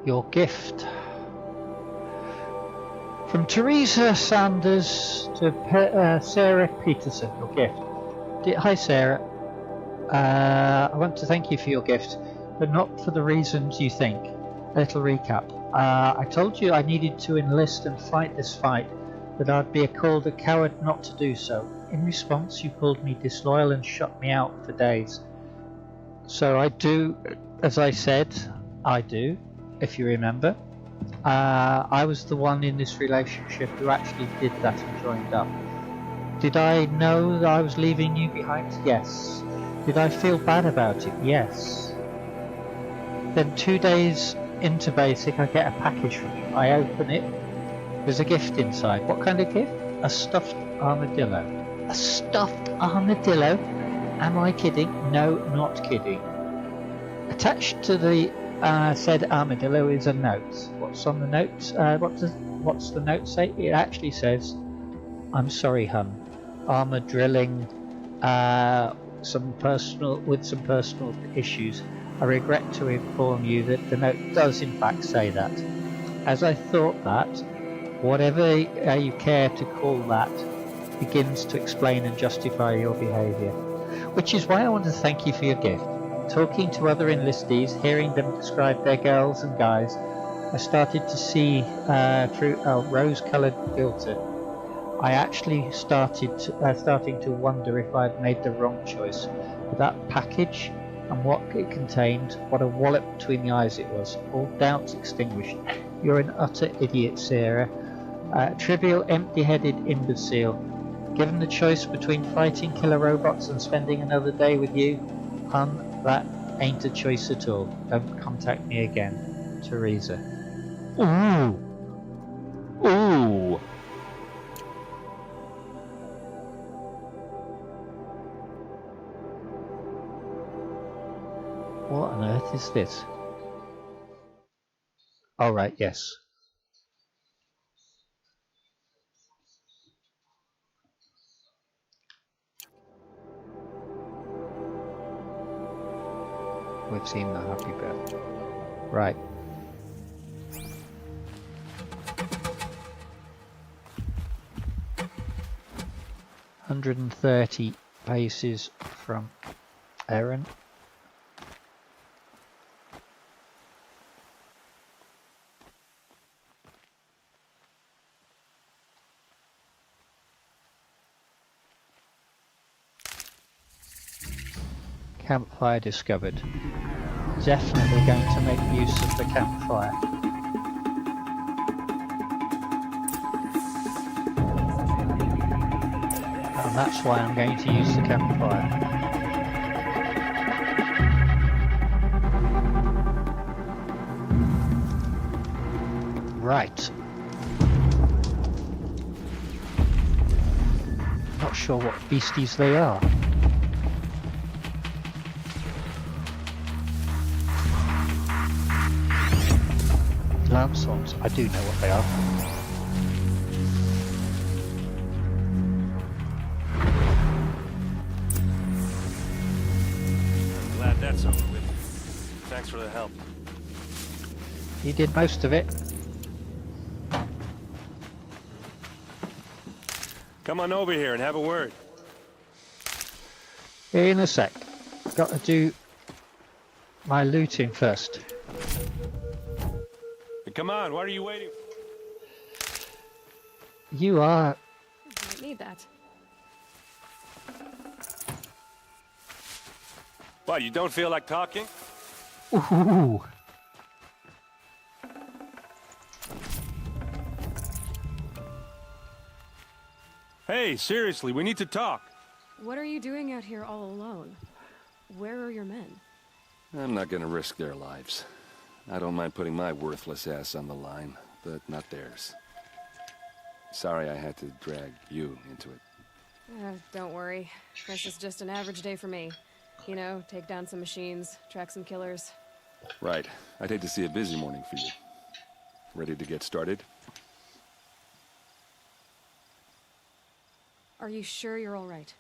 [SPEAKER 1] Your gift. From Teresa Sanders to Sarah Peterson, your gift. Hi Sarah. I want to thank you for your gift, but not for the reasons you think. A little recap. I told you I needed to enlist and fight this fight, that I'd be called a coward not to do so. In response, you called me disloyal and shut me out for days. So I do, as I said, I do, if you remember. I was the one in this relationship who actually did that and joined up. Did I know that I was leaving you behind? Yes. Did I feel bad about it? Yes. Then 2 days into basic, I get a package from you. I open it. There's a gift inside. What kind of gift? A stuffed armadillo. A stuffed armadillo? Am I kidding? No, not kidding. Attached to the said armadillo is a note. What's on the note? What's the note say? It actually says, "I'm sorry, hun. Armor drilling. Some personal issues. I regret to inform you that the note does in fact say that. As I thought that, whatever you care to call that, begins to explain and justify your behaviour. Which is why I want to thank you for your gift. Talking to other enlistees, hearing them describe their girls and guys, I started to see through a rose-coloured filter. I actually starting to wonder if I had made the wrong choice. With that package and what it contained, what a wallop between the eyes it was. All doubts extinguished. You're an utter idiot, Sarah. Trivial, empty-headed imbecile. Given the choice between fighting killer robots and spending another day with you, hun, that ain't a choice at all. Don't contact me again. Teresa. Ooh! Ooh! What on earth is this? All right, yes. We've seen the happy birthday. Right. $130 paces from Erend. Campfire discovered. Definitely going to make use of the campfire. And that's why I'm going to use the campfire. Right. Not sure what beasties they are. Landsons, I do know what they are.
[SPEAKER 8] I'm glad that's over with. Thanks for the help.
[SPEAKER 1] He did most of it.
[SPEAKER 8] Come on over here and have a word.
[SPEAKER 1] In a sec. Got to do my looting first.
[SPEAKER 8] Hey, come on, what are you waiting for?
[SPEAKER 1] You are...
[SPEAKER 2] I might need that.
[SPEAKER 8] What, you don't feel like talking?
[SPEAKER 1] Ooh.
[SPEAKER 8] Hey, seriously, we need to talk.
[SPEAKER 2] What are you doing out here all alone? Where are your men?
[SPEAKER 9] I'm not gonna risk their lives. I don't mind putting my worthless ass on the line, but not theirs. Sorry I had to drag you into it.
[SPEAKER 2] Don't worry. This is just an average day for me. You know, take down some machines, track some killers.
[SPEAKER 9] Right. I'd hate to see a busy morning for you. Ready to get started?
[SPEAKER 2] Are you sure you're all right?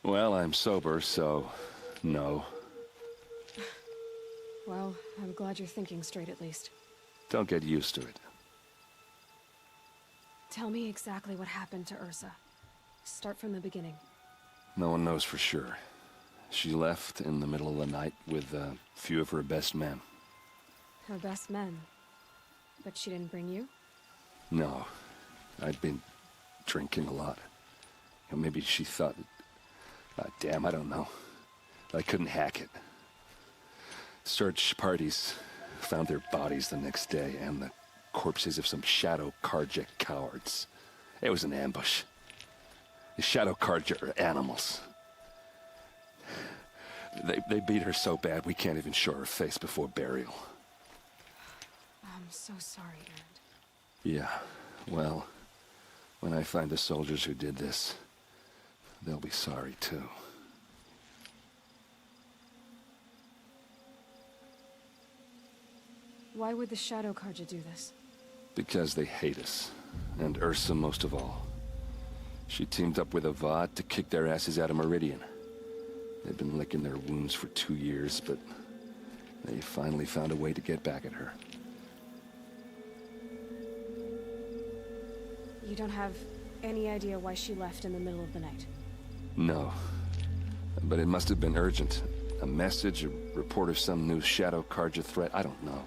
[SPEAKER 9] Well, I'm sober, so... no.
[SPEAKER 2] Well, I'm glad you're thinking straight at least.
[SPEAKER 9] Don't get used to it.
[SPEAKER 2] Tell me exactly what happened to Ersa. Start from the beginning.
[SPEAKER 9] No one knows for sure. She left in the middle of the night with a few of her best men.
[SPEAKER 2] Her best men? But she didn't bring you?
[SPEAKER 9] No. I'd been drinking a lot. Or maybe she thought... damn, I don't know. I couldn't hack it. Search parties found their bodies the next day, and the corpses of some shadow Carja cowards. It was an ambush. The shadow Carja are animals. They beat her so bad we can't even show her face before burial.
[SPEAKER 2] I'm so sorry, Erend.
[SPEAKER 9] Yeah, well, when I find the soldiers who did this, they'll be sorry too.
[SPEAKER 2] Why would the Shadow Carja do this?
[SPEAKER 9] Because they hate us, and Ersa most of all. She teamed up with Avad to kick their asses out of Meridian. They've been licking their wounds for 2 years, but they finally found a way to get back at her.
[SPEAKER 2] You don't have any idea why she left in the middle of the night?
[SPEAKER 9] No, but it must have been urgent. A message, a report of some new Shadow Carja threat, I don't know.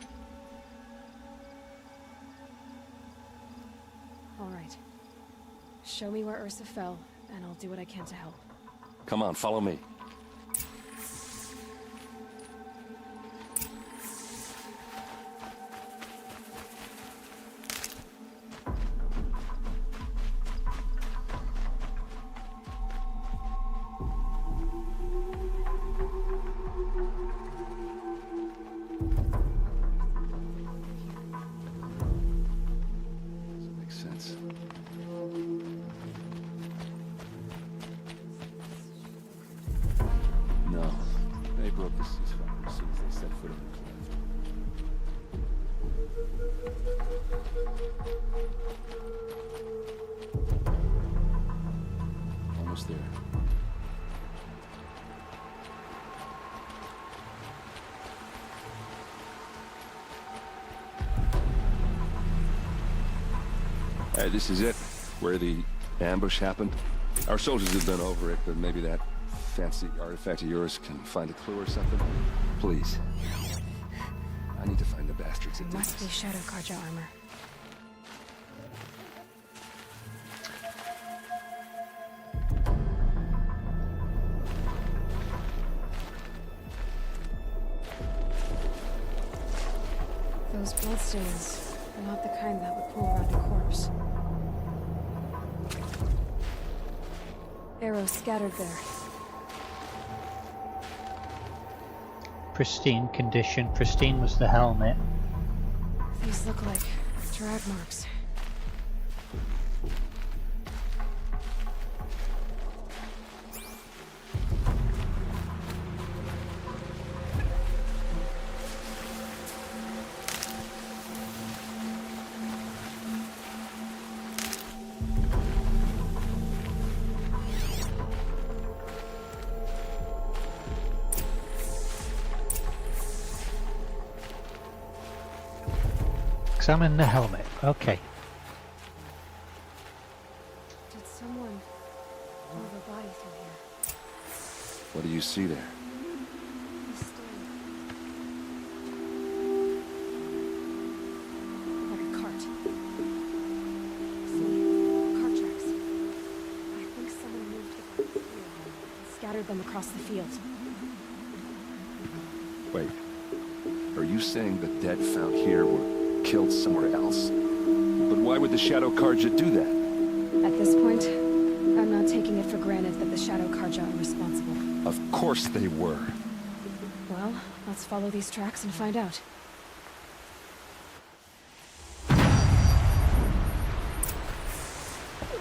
[SPEAKER 2] All right. Show me where Ersa fell, and I'll do what I can to help.
[SPEAKER 9] Come on, follow me. Makes sense. No, they broke the ceasefire as soon as they set foot on the cliff. Almost there. This is it, where the ambush happened. Our soldiers have been over it, but maybe that fancy artifact of yours can find a clue or something. Please. I need to find the bastards that
[SPEAKER 2] It
[SPEAKER 9] did
[SPEAKER 2] must be
[SPEAKER 9] this.
[SPEAKER 2] Shadow Carja armor. Those bloodstains are not the kind that would pool around a corpse. Arrows scattered there.
[SPEAKER 1] Pristine condition. Pristine was the helmet.
[SPEAKER 2] These look like drag marks.
[SPEAKER 1] Examine the helmet. Okay.
[SPEAKER 2] Did someone move a body through here?
[SPEAKER 9] What do you see there?
[SPEAKER 2] He's still like a cart. See, cart tracks. I think someone moved the bodies here and scattered them across the field.
[SPEAKER 9] Wait. Are you saying the dead found here were killed somewhere else? But why would the Shadow Carja do that?
[SPEAKER 2] At this point, I'm not taking it for granted that the Shadow Carja are responsible.
[SPEAKER 9] Of course they were.
[SPEAKER 2] Well, let's follow these tracks and find out.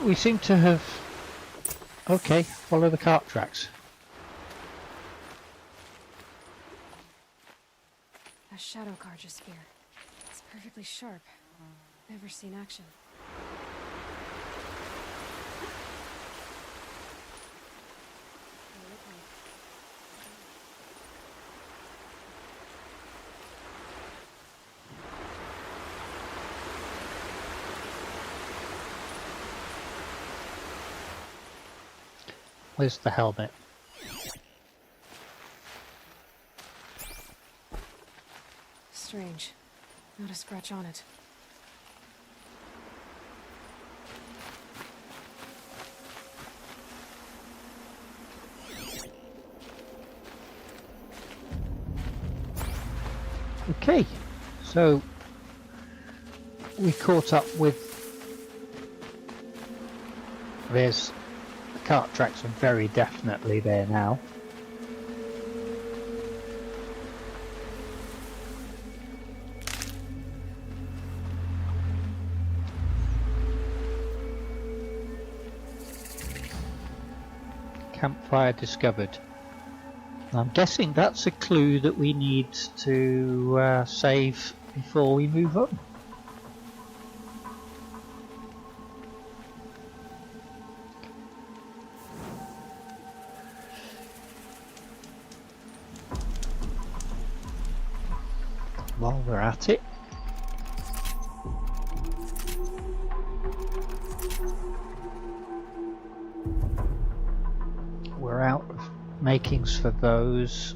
[SPEAKER 1] We seem to have... Okay, follow the cart tracks.
[SPEAKER 2] A Shadow Carja spear. It's perfectly sharp. Never seen action.
[SPEAKER 1] Where's the helmet?
[SPEAKER 2] Strange. Not a scratch on it.
[SPEAKER 1] Okay, so we caught up with... There's... The cart tracks are very definitely there now. Campfire discovered. I'm guessing that's a clue that we need to save before we move on. While we're at it, we're out of makings for those.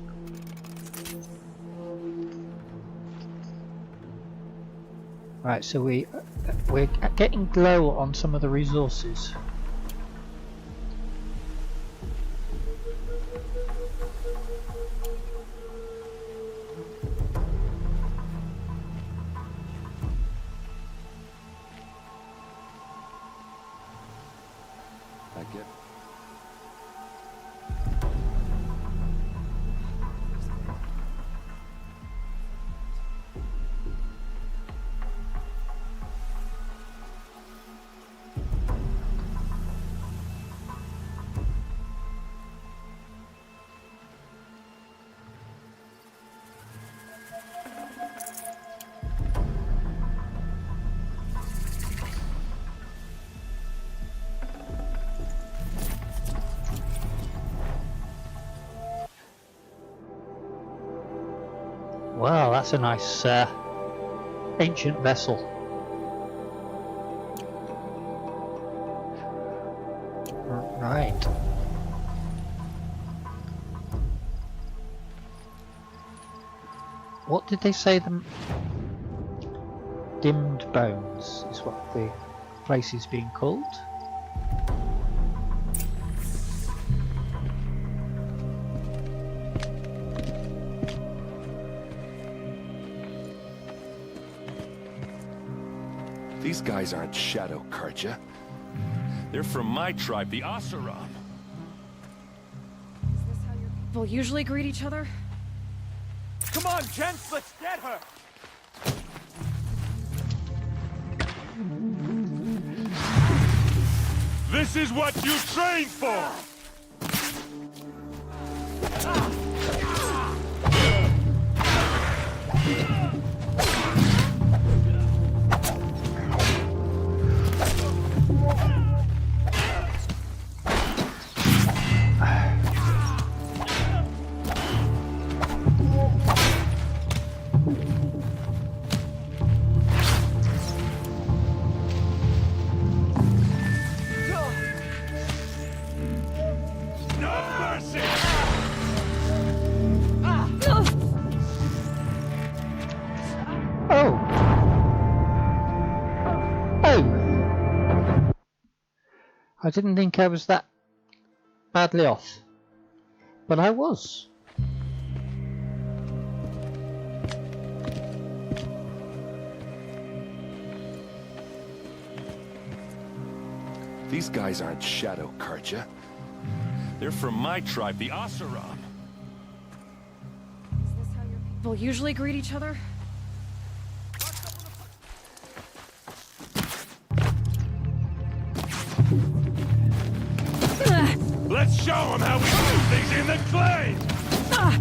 [SPEAKER 1] Right, so we're getting low on some of the resources.
[SPEAKER 9] I get.
[SPEAKER 1] Wow, that's a nice ancient vessel. Right. What did they say? The dimmed bones is what the place is being called.
[SPEAKER 9] These guys aren't Shadow Carja. They're from my tribe, the Oseram.
[SPEAKER 2] people usually greet each other?
[SPEAKER 8] Come on, gents, let's get her! This is what you trained for!
[SPEAKER 1] I didn't think I was that badly off, but I was.
[SPEAKER 9] These guys aren't Shadow Carja.
[SPEAKER 8] They're from my tribe, the Oseram.
[SPEAKER 2] Is this how your people usually greet each other?
[SPEAKER 8] Let's show them how we do things in the clay!
[SPEAKER 1] Oh.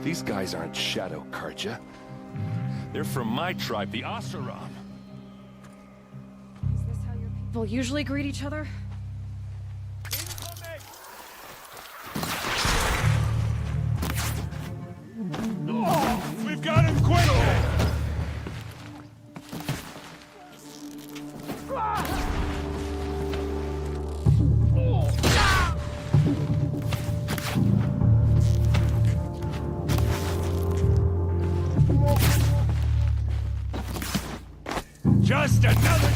[SPEAKER 9] These guys aren't Shadow Carja.
[SPEAKER 8] They're from my tribe, the Oseram.
[SPEAKER 2] Is this how your people usually greet each other?
[SPEAKER 8] We've got him quickly! Just another...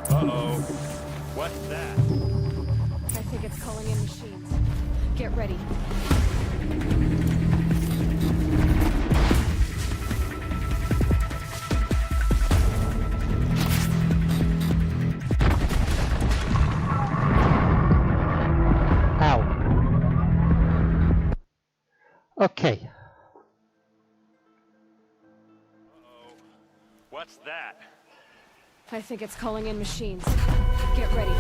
[SPEAKER 8] Uh-oh. What's that?
[SPEAKER 2] I think it's calling in machines. Get ready.
[SPEAKER 1] Ow. Okay.
[SPEAKER 8] Uh-oh. What's that?
[SPEAKER 2] I think it's calling in machines. Get ready.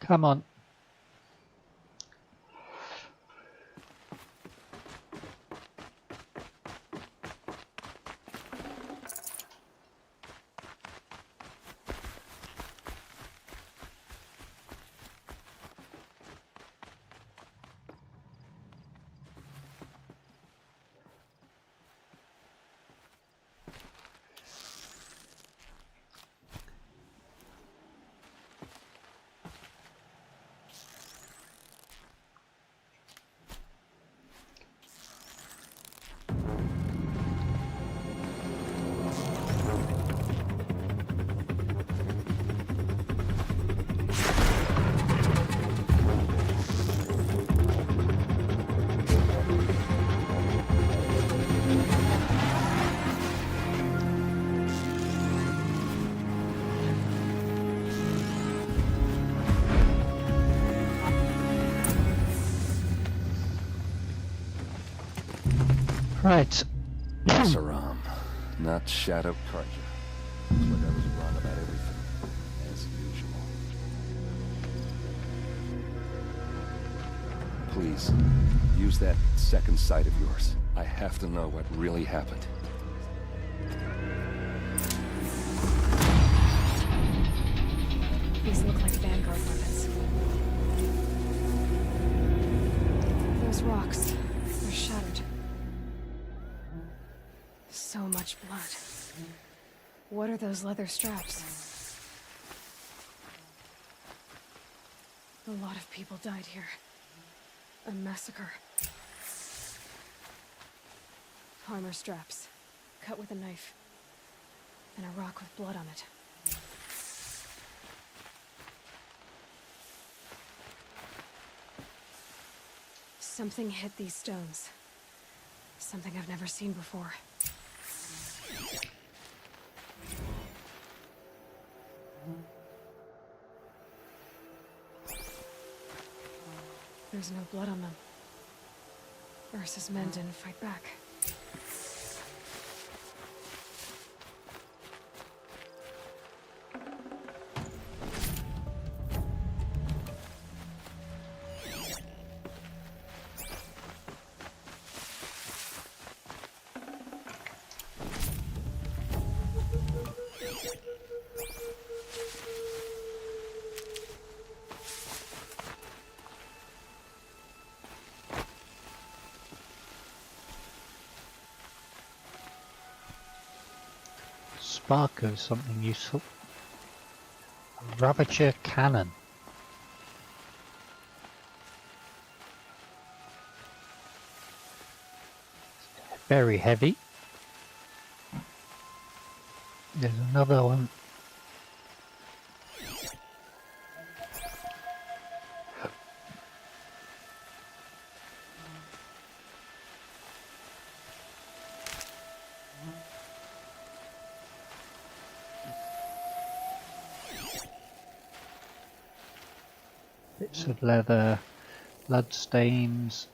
[SPEAKER 1] Come on. Right.
[SPEAKER 9] Saram, not Shadow Carja. Looks like I was wrong about everything, as usual. Please, use that second sight of yours. I have to know what really happened.
[SPEAKER 2] These look like Vanguard weapons. Those rocks, they're shattered. So much blood. What are those leather straps? A lot of people died here. A massacre. Armor straps, cut with a knife. And a rock with blood on it. Something hit these stones. Something I've never seen before. There's no blood on them. Ersa's men didn't fight back.
[SPEAKER 1] Spark of something useful. A Ravager cannon. Very heavy. There's another one. Bits of leather, blood stains.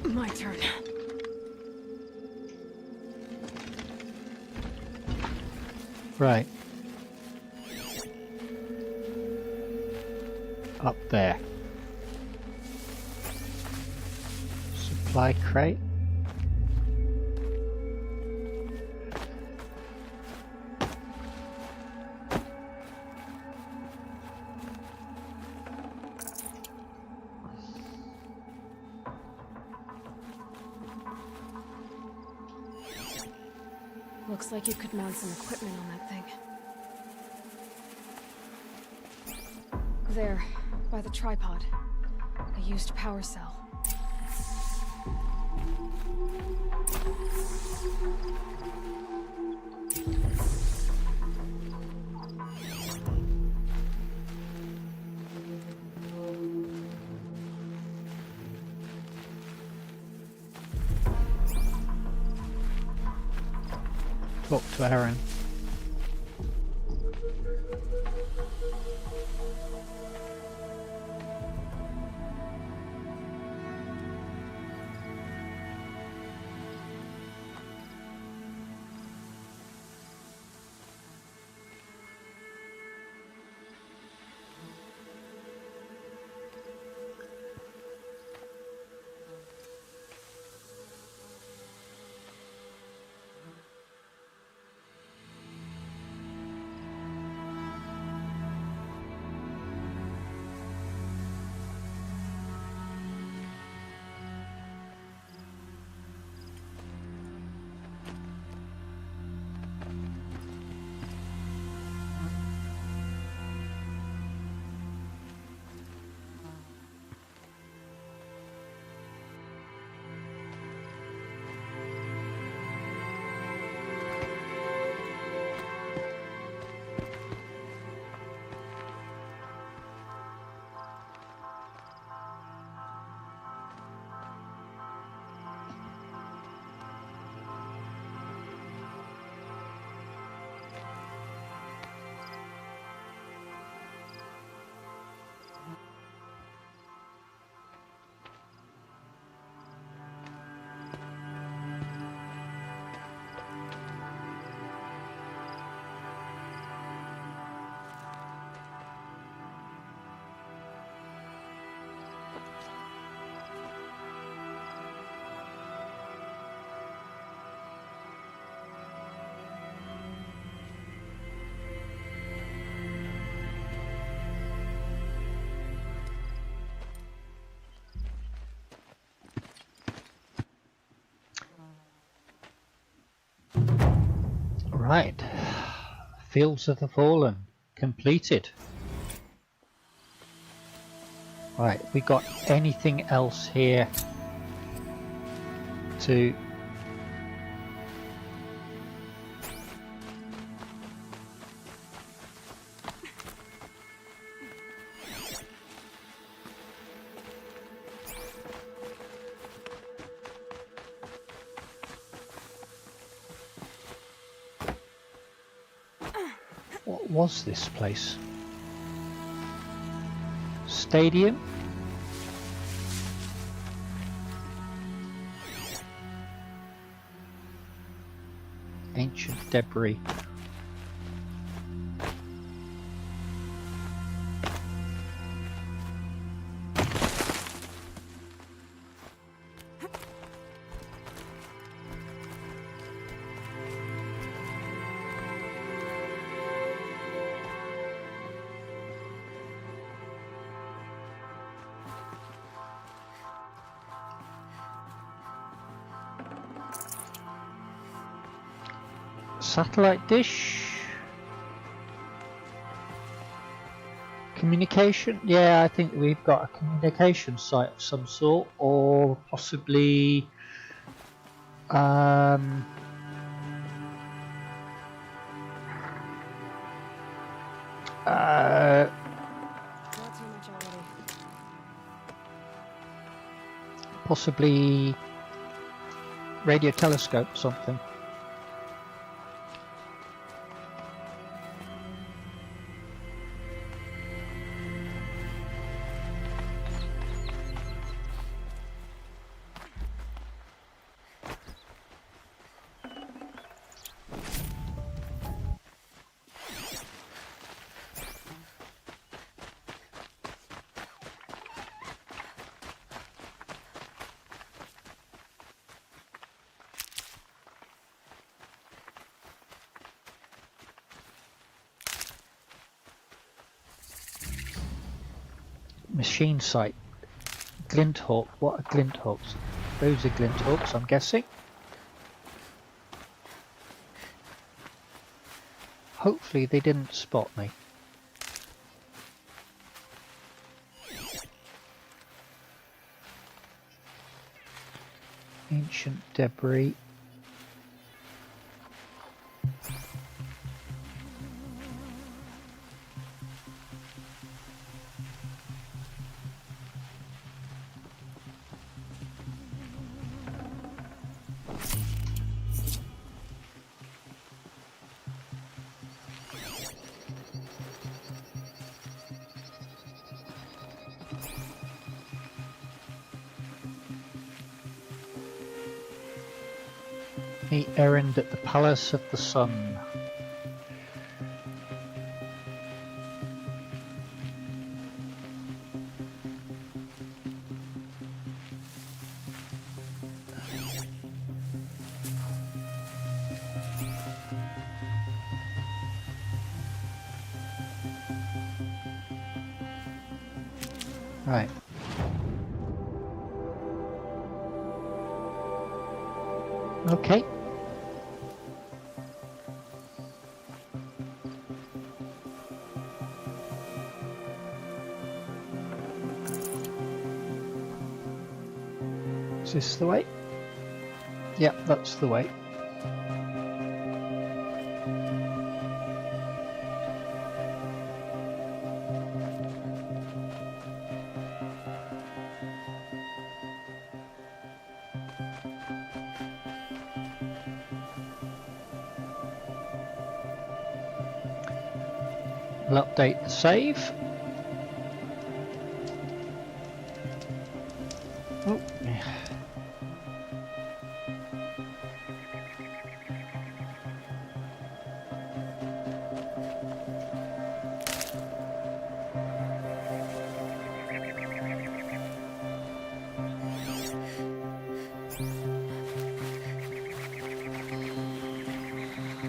[SPEAKER 2] My turn.
[SPEAKER 1] Right. Up there. Supply crate.
[SPEAKER 2] Looks like you could mount some equipment on that thing. There, by the tripod. A used power cell.
[SPEAKER 1] Talk to Erend. Right. Fields of the Fallen. Completed. Right, we got anything else here to... What was this place? Stadium? Ancient debris. Satellite dish? Communication? Yeah, I think we've got a communication site of some sort, or possibly possibly radio telescope something. Machine site. Glint hawk. What are glint hawks? Those are glint hawks, I'm guessing. Hopefully they didn't spot me. Ancient debris. Meet Erend at the Palace of the Sun. Right. Okay. Is this the way? Yep, that's the way. We'll update the save. Oh, yeah.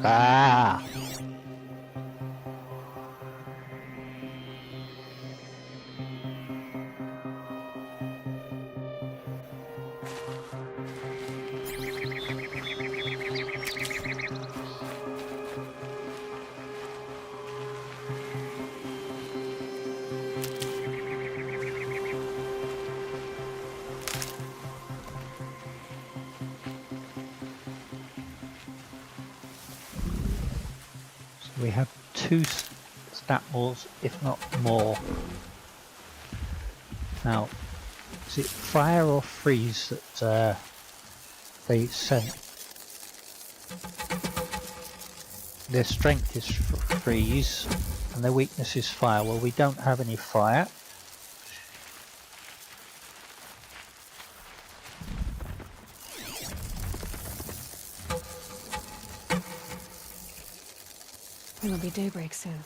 [SPEAKER 1] Ah. We have 2 stat balls, if not more. Now, is it fire or freeze that they sent? Their strength is freeze and their weakness is fire. Well, we don't have any fire.
[SPEAKER 2] It'll be daybreak soon.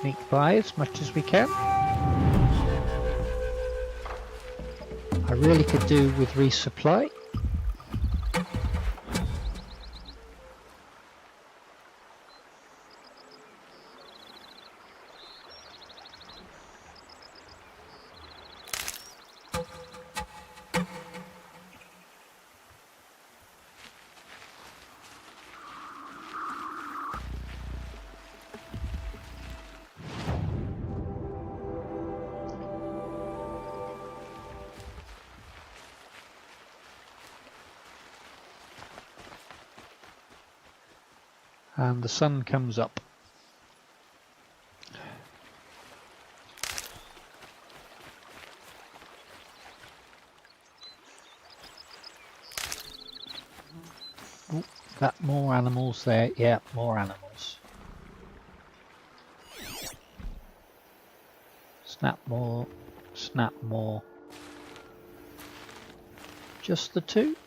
[SPEAKER 1] Sneak by as much as we can. I really could do with resupply. And the sun comes up. Ooh, got more animals there. Yeah, more animals. Snap more, snap more. Just the 2?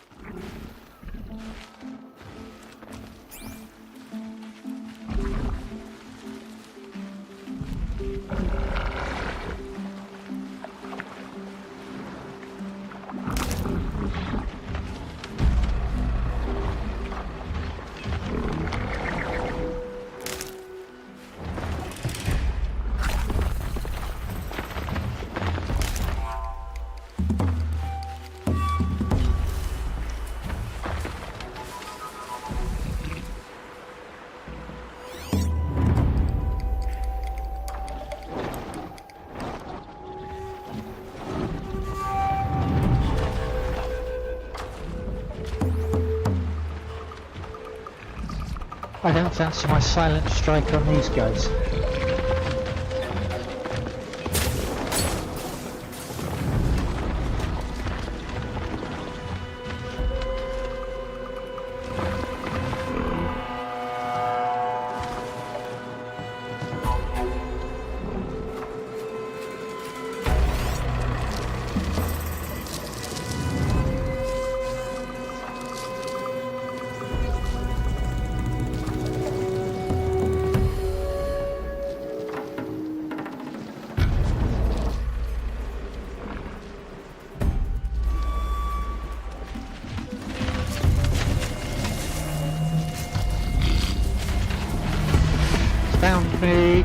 [SPEAKER 1] I don't fancy my silent strike on these guys. Found me.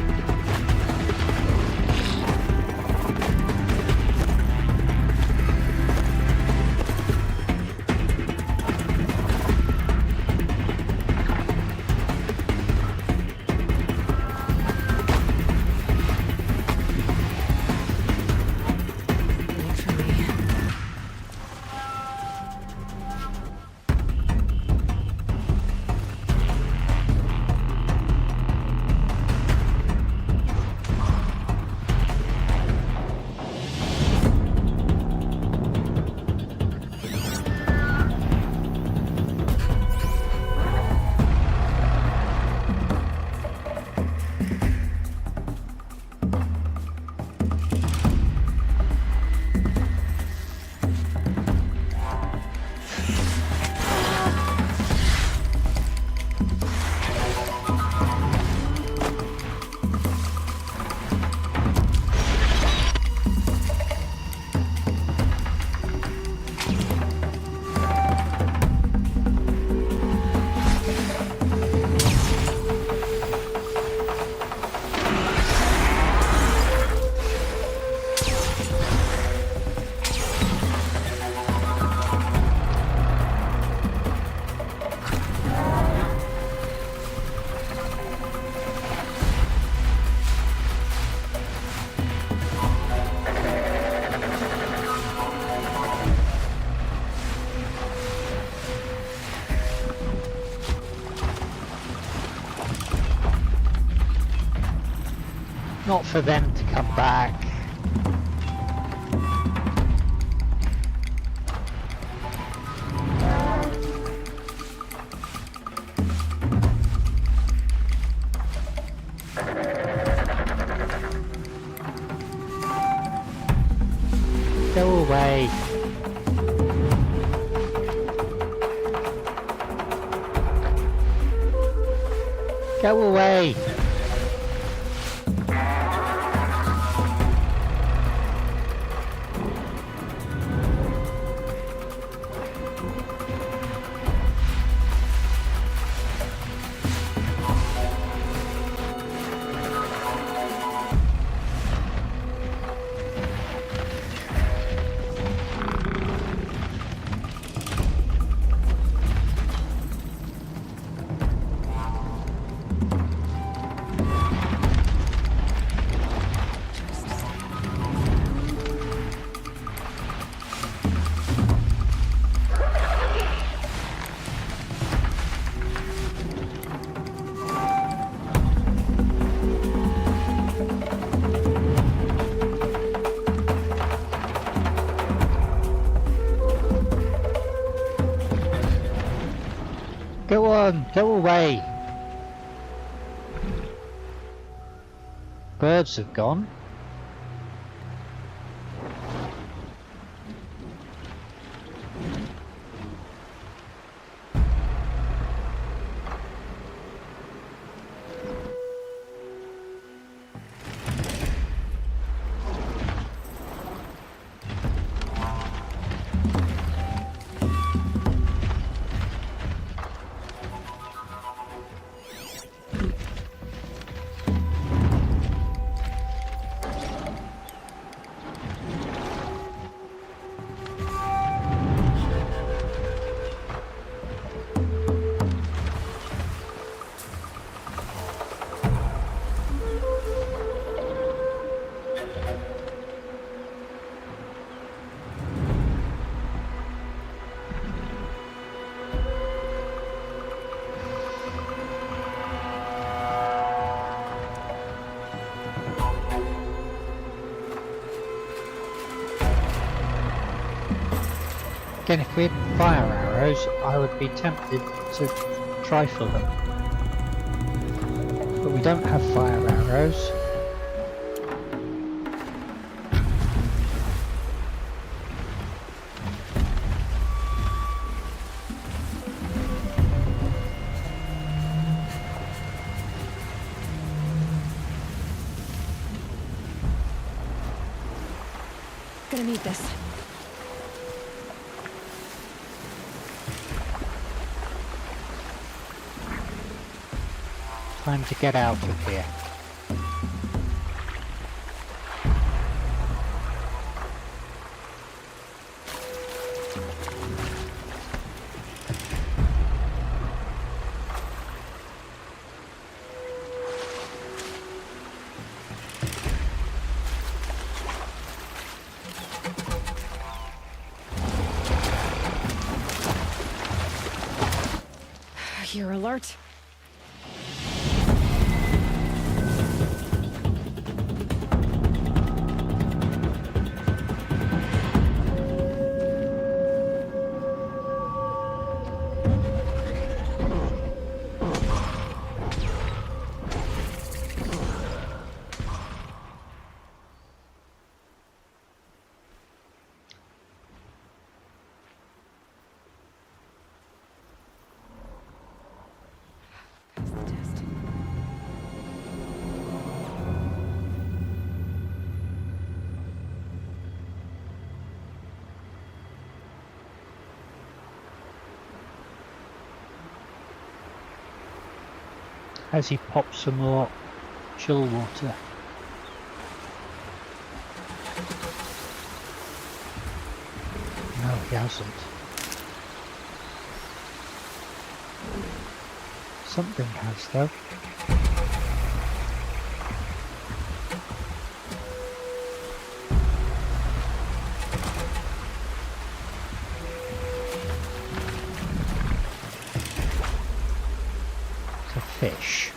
[SPEAKER 1] Not for them to come back. Go away. Go away. Go on, go away. Birds have gone. Again, if we had fire arrows, I would be tempted to try for them. But we don't have fire arrows.
[SPEAKER 2] Gonna need this.
[SPEAKER 1] Time to get out of here.
[SPEAKER 2] You're alert.
[SPEAKER 1] As he pops some more chill water. No, he hasn't. Something has though. It's a fish.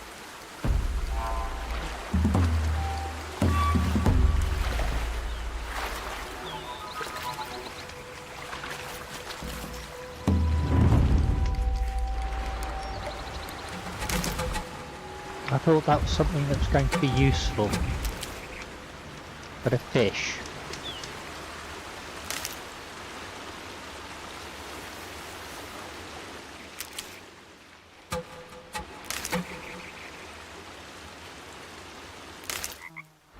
[SPEAKER 1] I thought that was something that was going to be useful. But a fish.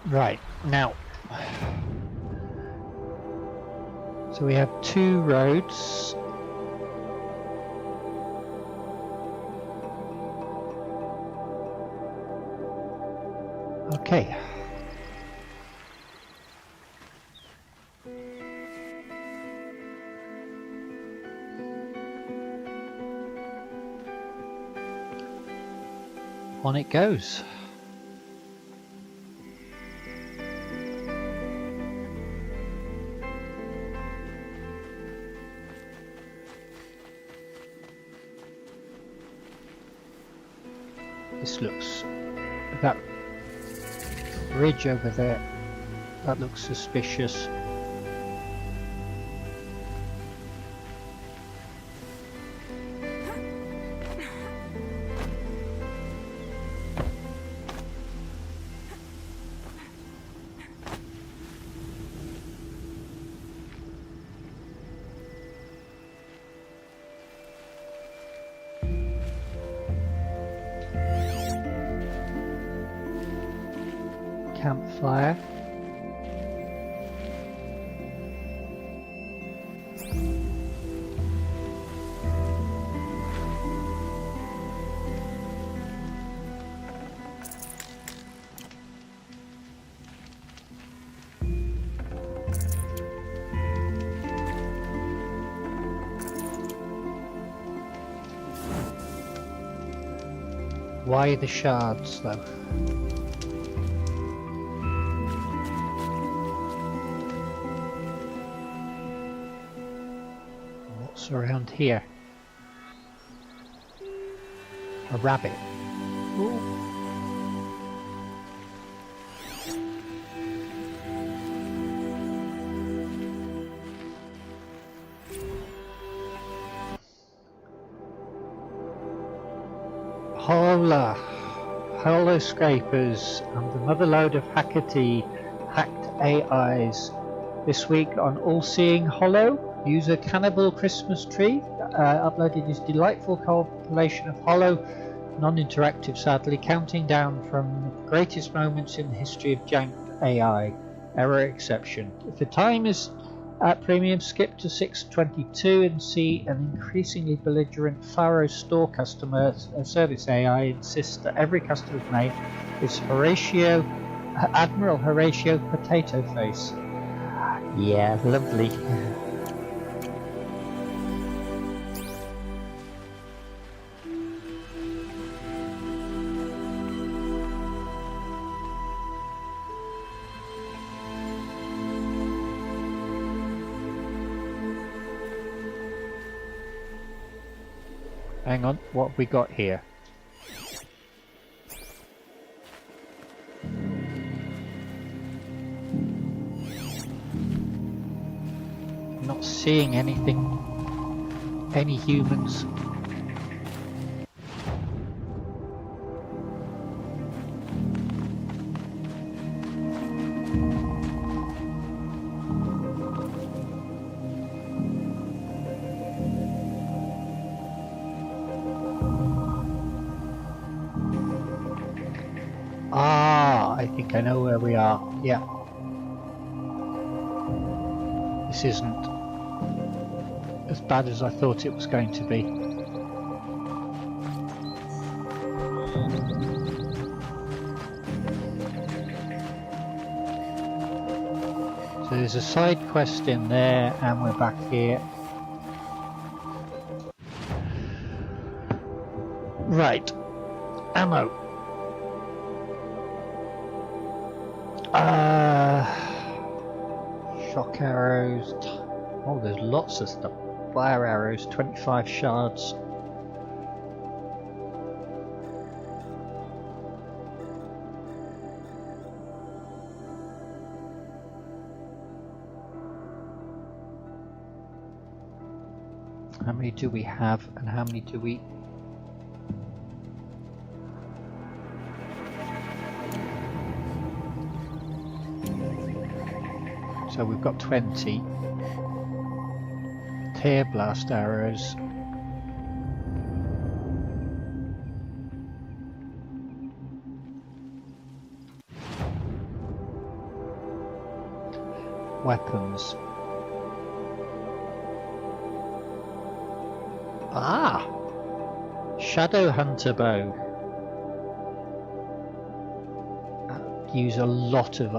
[SPEAKER 1] Right, now. So we have two roads. Okay. On it goes. This looks... that ridge over there, that looks suspicious. Campfire. Why the shards though? Around here. A rabbit. Ooh. Hola! Holo scrapers and another load of hacked AIs. This week on All Seeing Hollow. User Cannibal Christmas Tree uploaded his delightful compilation of Hollow, non-interactive sadly, counting down from the greatest moments in the history of janked AI. Error exception. If the time is at premium, skip to 6:22 and see an increasingly belligerent Faro store customer service AI insists that every customer's name is Admiral Horatio Potato Face. Yeah, lovely. Hang on, what have we got here? I'm not seeing anything. Any humans. I think I know where we are. Yeah. This isn't as bad as I thought it was going to be. So there's a side quest in there and we're back here. Right. Ammo. Shock arrows. Oh, there's lots of stuff. Fire arrows, 25 shards. How many do we have and how many do we... So we've got 20 tear blast arrows. Weapons. Ah! Shadow Hunter bow. Use a lot of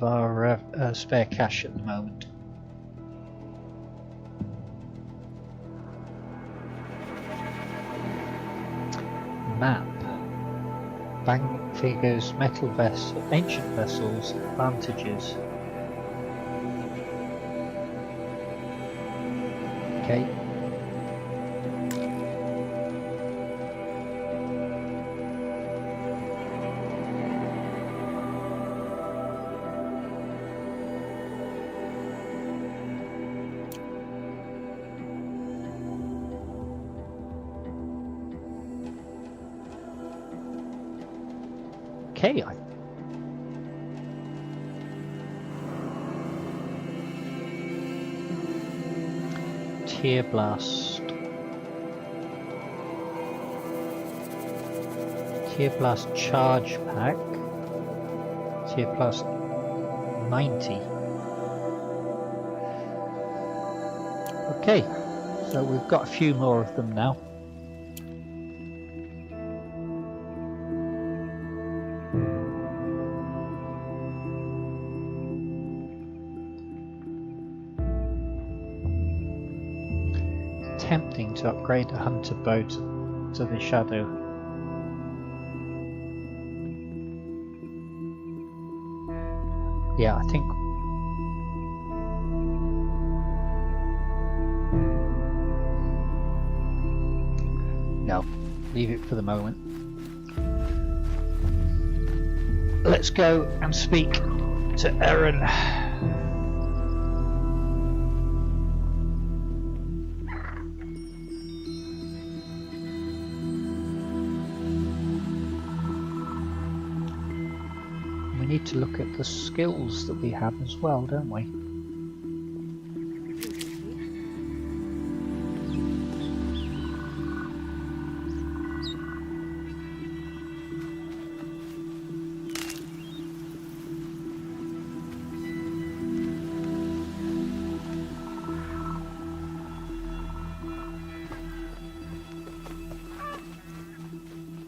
[SPEAKER 1] our spare cash at the moment. Map. Bank figures, metal vessels, ancient vessels, advantages. Okay. Okay. Tear blast. Tear blast charge pack. Tear blast 90. Okay, so we've got a few more of them now. Tempting to upgrade the hunter bow to the shadow. Yeah, I think no, leave it for the moment. Let's go and speak to Erend. We need to look at the skills that we have as well, don't we?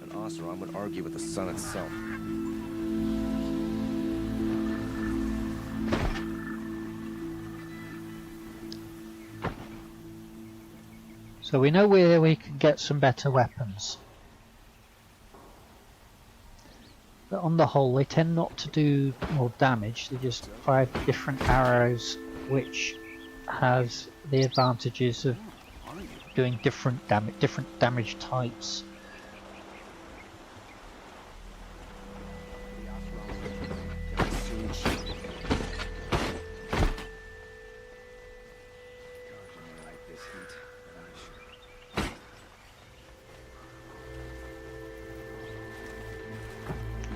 [SPEAKER 4] An Oseram would argue with the sun itself.
[SPEAKER 1] So we know where we can get some better weapons. But on the whole, they tend not to do more damage. They just fire different arrows, which has the advantages of doing different damage types.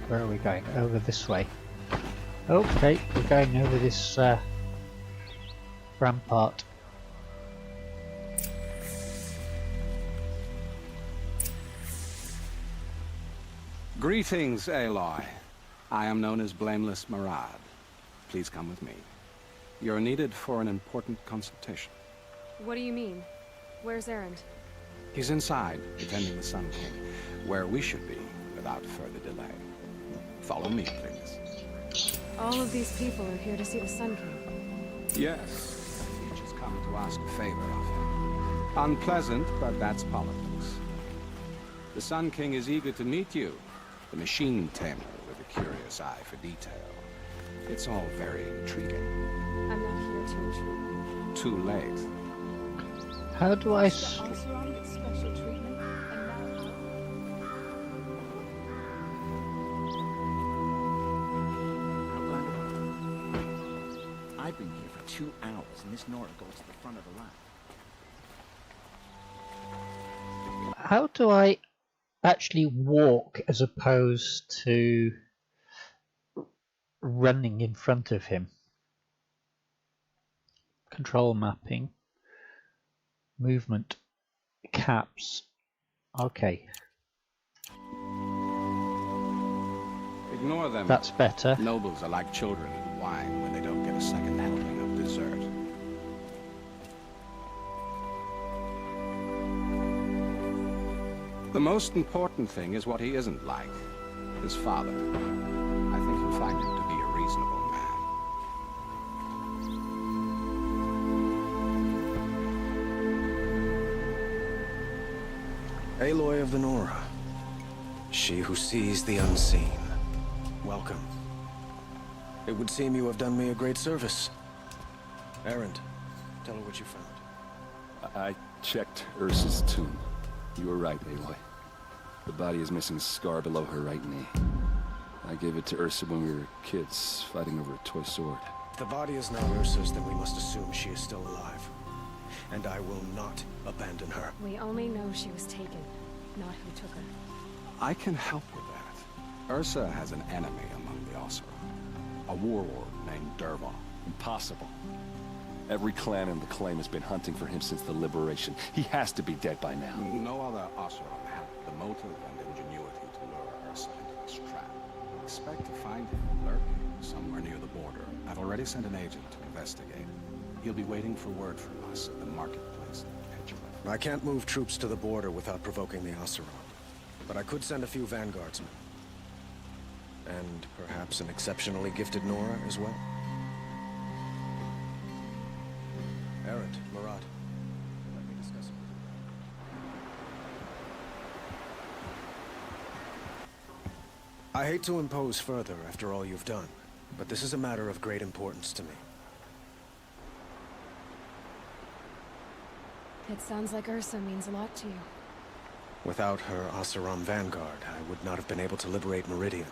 [SPEAKER 1] Where are we going? Over this way. Okay, we're going over this rampart.
[SPEAKER 10] Greetings, Aloy. I am known as Blameless Marad. Please come with me. You're needed for an important consultation.
[SPEAKER 2] What do you mean? Where's Erend?
[SPEAKER 10] He's inside, attending the Sun King, where we should be, without further delay. Follow me, please.
[SPEAKER 2] All of these people are here to see the Sun King.
[SPEAKER 10] Yes, each has come to ask a favor of him. Unpleasant, but that's politics. The Sun King is eager to meet you, the machine tamer with a curious eye for detail. It's all very intriguing.
[SPEAKER 2] I'm not here to intrude.
[SPEAKER 10] Too late.
[SPEAKER 1] How do I
[SPEAKER 11] special treatment and now I've been here for 2 hours and this Nora goes to the front of the line.
[SPEAKER 1] How do I actually walk as opposed to running in front of him? Control mapping. Movement. Caps. Okay.
[SPEAKER 10] Ignore them.
[SPEAKER 1] That's better.
[SPEAKER 10] Nobles are like children in wine when they don't get a second helping of dessert. The most important thing is what he isn't like. His father. I think you'll find him to be a reasonable man.
[SPEAKER 4] Aloy of the Nora. She who sees the unseen. Welcome. It would seem you have done me a great service. Erend, tell her what you found.
[SPEAKER 9] I checked Ersa's tomb. You were right, Aloy. The body is missing a scar below her right knee. I gave it to Ersa when we were kids, fighting over a toy sword.
[SPEAKER 4] If the body is not Ursa's, then we must assume she is still alive. And I will not abandon her.
[SPEAKER 2] We only know she was taken, not who took her.
[SPEAKER 10] I can help with that. Ersa has an enemy among the Oseram. A warlord named Dervahl.
[SPEAKER 9] Impossible. Every clan in the claim has been hunting for him since the liberation. He has to be dead by now.
[SPEAKER 10] No other Oseram had the motive and ingenuity to lure Ersa into this trap. Expect to find him lurking somewhere near the border. I've already sent an agent to investigate. He'll be waiting for word from us at the marketplace in Edgeworth.
[SPEAKER 4] I can't move troops to the border without provoking the Oseram. But I could send a few vanguardsmen. And perhaps an exceptionally gifted Nora as well. Erend, Murad, let me discuss it. I hate to impose further after all you've done, but this is a matter of great importance to me.
[SPEAKER 2] It sounds like Ersa means a lot to you.
[SPEAKER 4] Without her Oseram vanguard, I would not have been able to liberate Meridian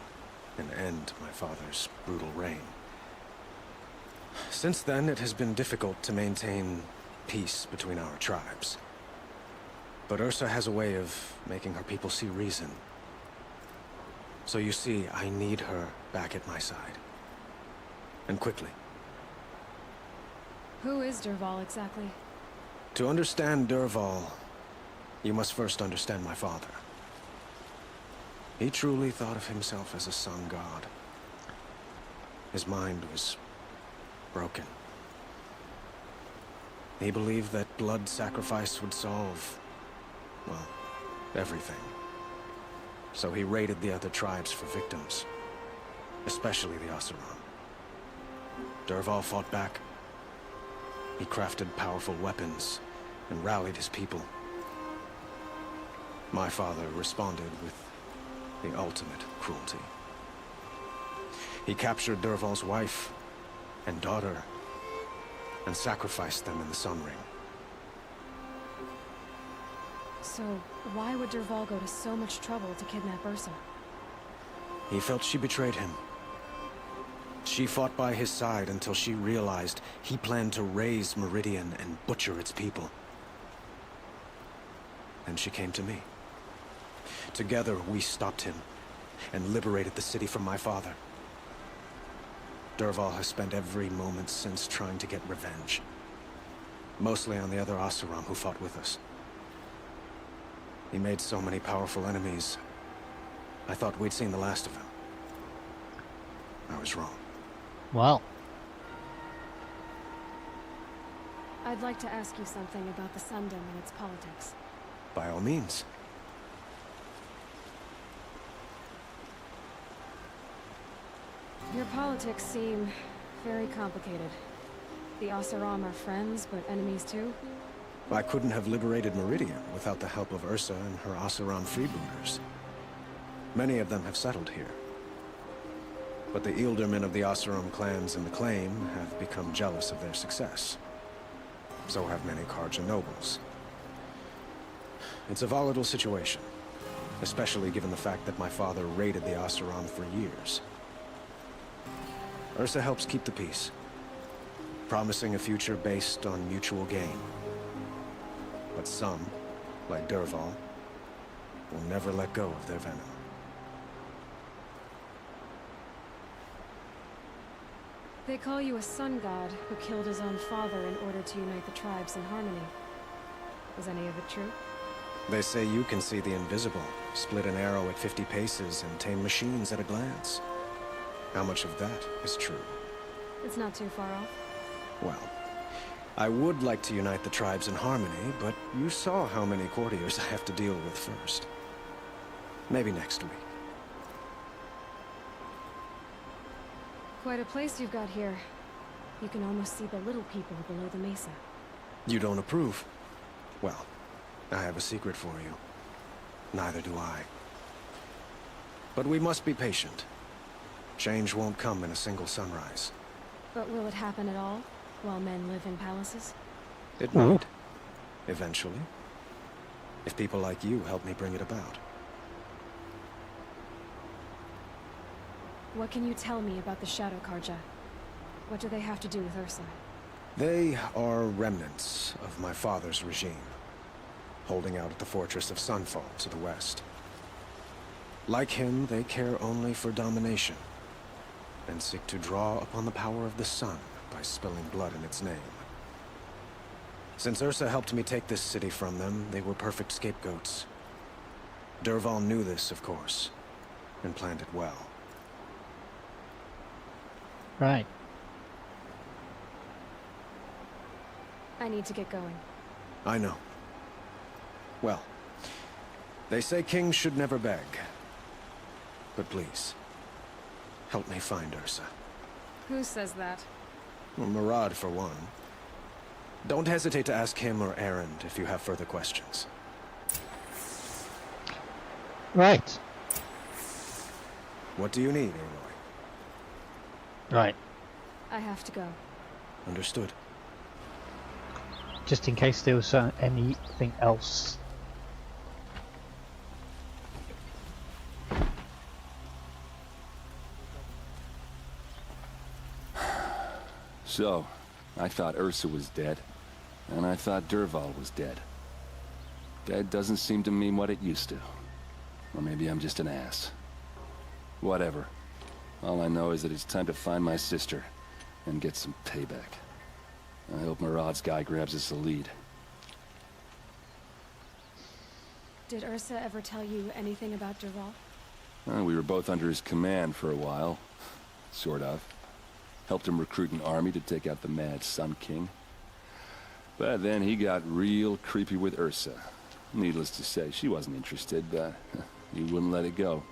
[SPEAKER 4] and end my father's brutal reign. Since then, it has been difficult to maintain peace between our tribes. But Ersa has a way of making her people see reason. So you see, I need her back at my side. And quickly.
[SPEAKER 2] Who is Dervahl exactly?
[SPEAKER 4] To understand Dervahl, you must first understand my father. He truly thought of himself as a sun god. His mind was broken. He believed that blood sacrifice would solve, well, everything. So he raided the other tribes for victims, especially the Oseram. Dervahl fought back. He crafted powerful weapons and rallied his people. My father responded with the ultimate cruelty. He captured Dervahl's wife and daughter and sacrificed them in the Sun Ring.
[SPEAKER 2] So, why would Dervahl go to so much trouble to kidnap Ersa?
[SPEAKER 4] He felt she betrayed him. She fought by his side until she realized he planned to raise Meridian and butcher its people. Then she came to me. Together, we stopped him and liberated the city from my father. Dervahl has spent every moment since trying to get revenge. Mostly on the other Oseram who fought with us. He made so many powerful enemies, I thought we'd seen the last of him. I was wrong.
[SPEAKER 1] Well.
[SPEAKER 2] I'd like to ask you something about the Sundom and its politics.
[SPEAKER 4] By all means.
[SPEAKER 2] Your politics seem very complicated. The Oseram are friends, but enemies too?
[SPEAKER 4] I couldn't have liberated Meridian without the help of Ersa and her Oseram freebooters. Many of them have settled here. But the Ealdormen of the Oseram clans in the claim have become jealous of their success. So have many Carja nobles. It's a volatile situation, especially given the fact that my father raided the Oseram for years. Ersa helps keep the peace, promising a future based on mutual gain. But some, like Dervahl, will never let go of their venom.
[SPEAKER 2] They call you a sun god who killed his own father in order to unite the tribes in harmony. Is any of it true?
[SPEAKER 4] They say you can see the invisible, split an arrow at 50 paces, and tame machines at a glance. How much of that is true?
[SPEAKER 2] It's not too far off.
[SPEAKER 4] Well, I would like to unite the tribes in harmony, but you saw how many courtiers I have to deal with first. Maybe next week.
[SPEAKER 2] Quite a place you've got here. You can almost see the little people below the mesa.
[SPEAKER 4] You don't approve? Well, I have a secret for you. Neither do I. But we must be patient. Change won't come in a single sunrise.
[SPEAKER 2] But will it happen at all, while men live in palaces?
[SPEAKER 4] It might. Eventually. If people like you help me bring it about.
[SPEAKER 2] What can you tell me about the Shadow Carja? What do they have to do with Ersa?
[SPEAKER 4] They are remnants of my father's regime, holding out at the fortress of Sunfall to the west. Like him, they care only for domination, and seek to draw upon the power of the sun by spilling blood in its name. Since Ersa helped me take this city from them, they were perfect scapegoats. Dervahl knew this, of course, and planned it well.
[SPEAKER 1] Right.
[SPEAKER 2] I need to get going.
[SPEAKER 4] I know. Well, they say kings should never beg. But please, help me find Ersa.
[SPEAKER 2] Who says that?
[SPEAKER 4] Well, Murad, for one. Don't hesitate to ask him or Erend if you have further questions.
[SPEAKER 1] Right.
[SPEAKER 4] What do you need, Aloy?
[SPEAKER 1] Right.
[SPEAKER 2] I have to go.
[SPEAKER 4] Understood.
[SPEAKER 1] Just in case there was anything else.
[SPEAKER 9] So, I thought Ersa was dead, and I thought Dervahl was dead. Dead doesn't seem to mean what it used to. Or maybe I'm just an ass. Whatever. All I know is that it's time to find my sister and get some payback. I hope Murad's guy grabs us a lead.
[SPEAKER 2] Did Ersa ever tell you anything about Dervahl?
[SPEAKER 9] We were both under his command for a while. Sort of. Helped him recruit an army to take out the Mad Sun King. But then he got real creepy with Ersa. Needless to say, she wasn't interested, but he wouldn't let it go.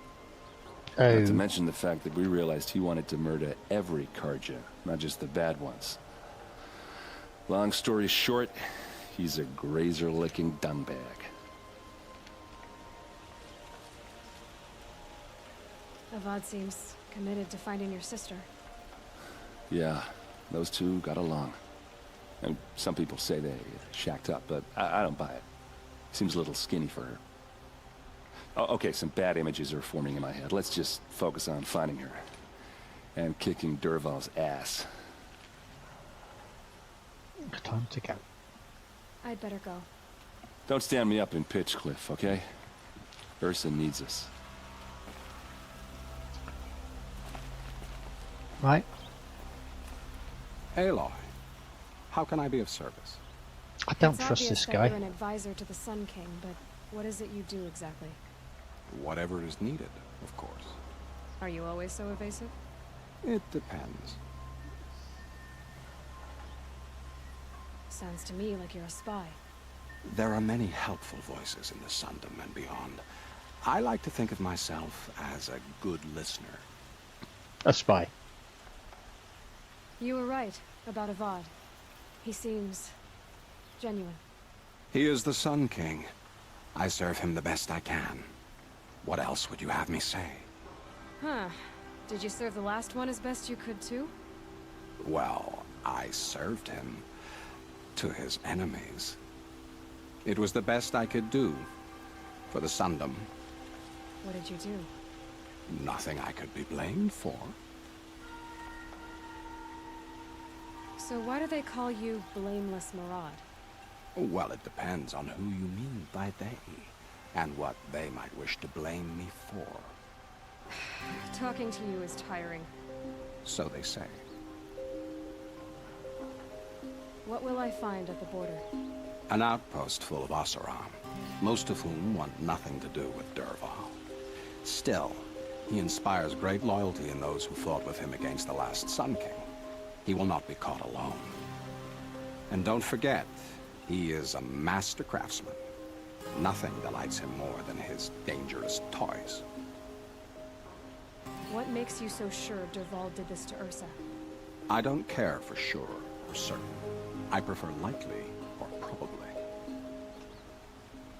[SPEAKER 9] Not to mention the fact that we realized he wanted to murder every Carja, not just the bad ones. Long story short, he's a grazer-licking dungbag.
[SPEAKER 2] Avad seems committed to finding your sister.
[SPEAKER 9] Yeah, those two got along. And some people say they shacked up, but I don't buy it. Seems a little skinny for her. Oh, okay, some bad images are forming in my head. Let's just focus on finding her. And kicking Dervahl's ass.
[SPEAKER 1] Time to go.
[SPEAKER 2] I'd better go.
[SPEAKER 9] Don't stand me up in Pitchcliff, okay? Ersa needs us.
[SPEAKER 1] Right.
[SPEAKER 10] Aloy, how can I be of service?
[SPEAKER 1] I don't
[SPEAKER 2] It's
[SPEAKER 1] trust
[SPEAKER 2] obvious
[SPEAKER 1] this
[SPEAKER 2] that
[SPEAKER 1] guy.
[SPEAKER 2] You're an advisor to the Sun King, but what is it you do exactly?
[SPEAKER 10] Whatever is needed, of course.
[SPEAKER 2] Are you always so evasive?
[SPEAKER 10] It depends.
[SPEAKER 2] Sounds to me like you're a spy.
[SPEAKER 10] There are many helpful voices in the Sundom and beyond. I like to think of myself as a good listener.
[SPEAKER 1] A spy.
[SPEAKER 2] You were right about Avad. He seems genuine.
[SPEAKER 10] He is the Sun King. I serve him the best I can. What else would you have me say?
[SPEAKER 2] Huh. Did you serve the last one as best you could too?
[SPEAKER 10] Well, I served him to his enemies. It was the best I could do for the Sundom.
[SPEAKER 2] What did you do?
[SPEAKER 10] Nothing I could be blamed for.
[SPEAKER 2] So why do they call you Blameless Murad?
[SPEAKER 10] Well, it depends on who you mean by they. and what they might wish to blame me for.
[SPEAKER 2] Talking to you is tiring.
[SPEAKER 10] So they say.
[SPEAKER 2] What will I find at the border?
[SPEAKER 10] An outpost full of Oseram, most of whom want nothing to do with Dervahl. Still, he inspires great loyalty in those who fought with him against the last Sun King. He will not be caught alone. And don't forget, he is a master craftsman. Nothing delights him more than his dangerous toys.
[SPEAKER 2] What makes you so sure Dervahl did this to Ersa?
[SPEAKER 10] I don't care for sure or certain. I prefer likely or probably.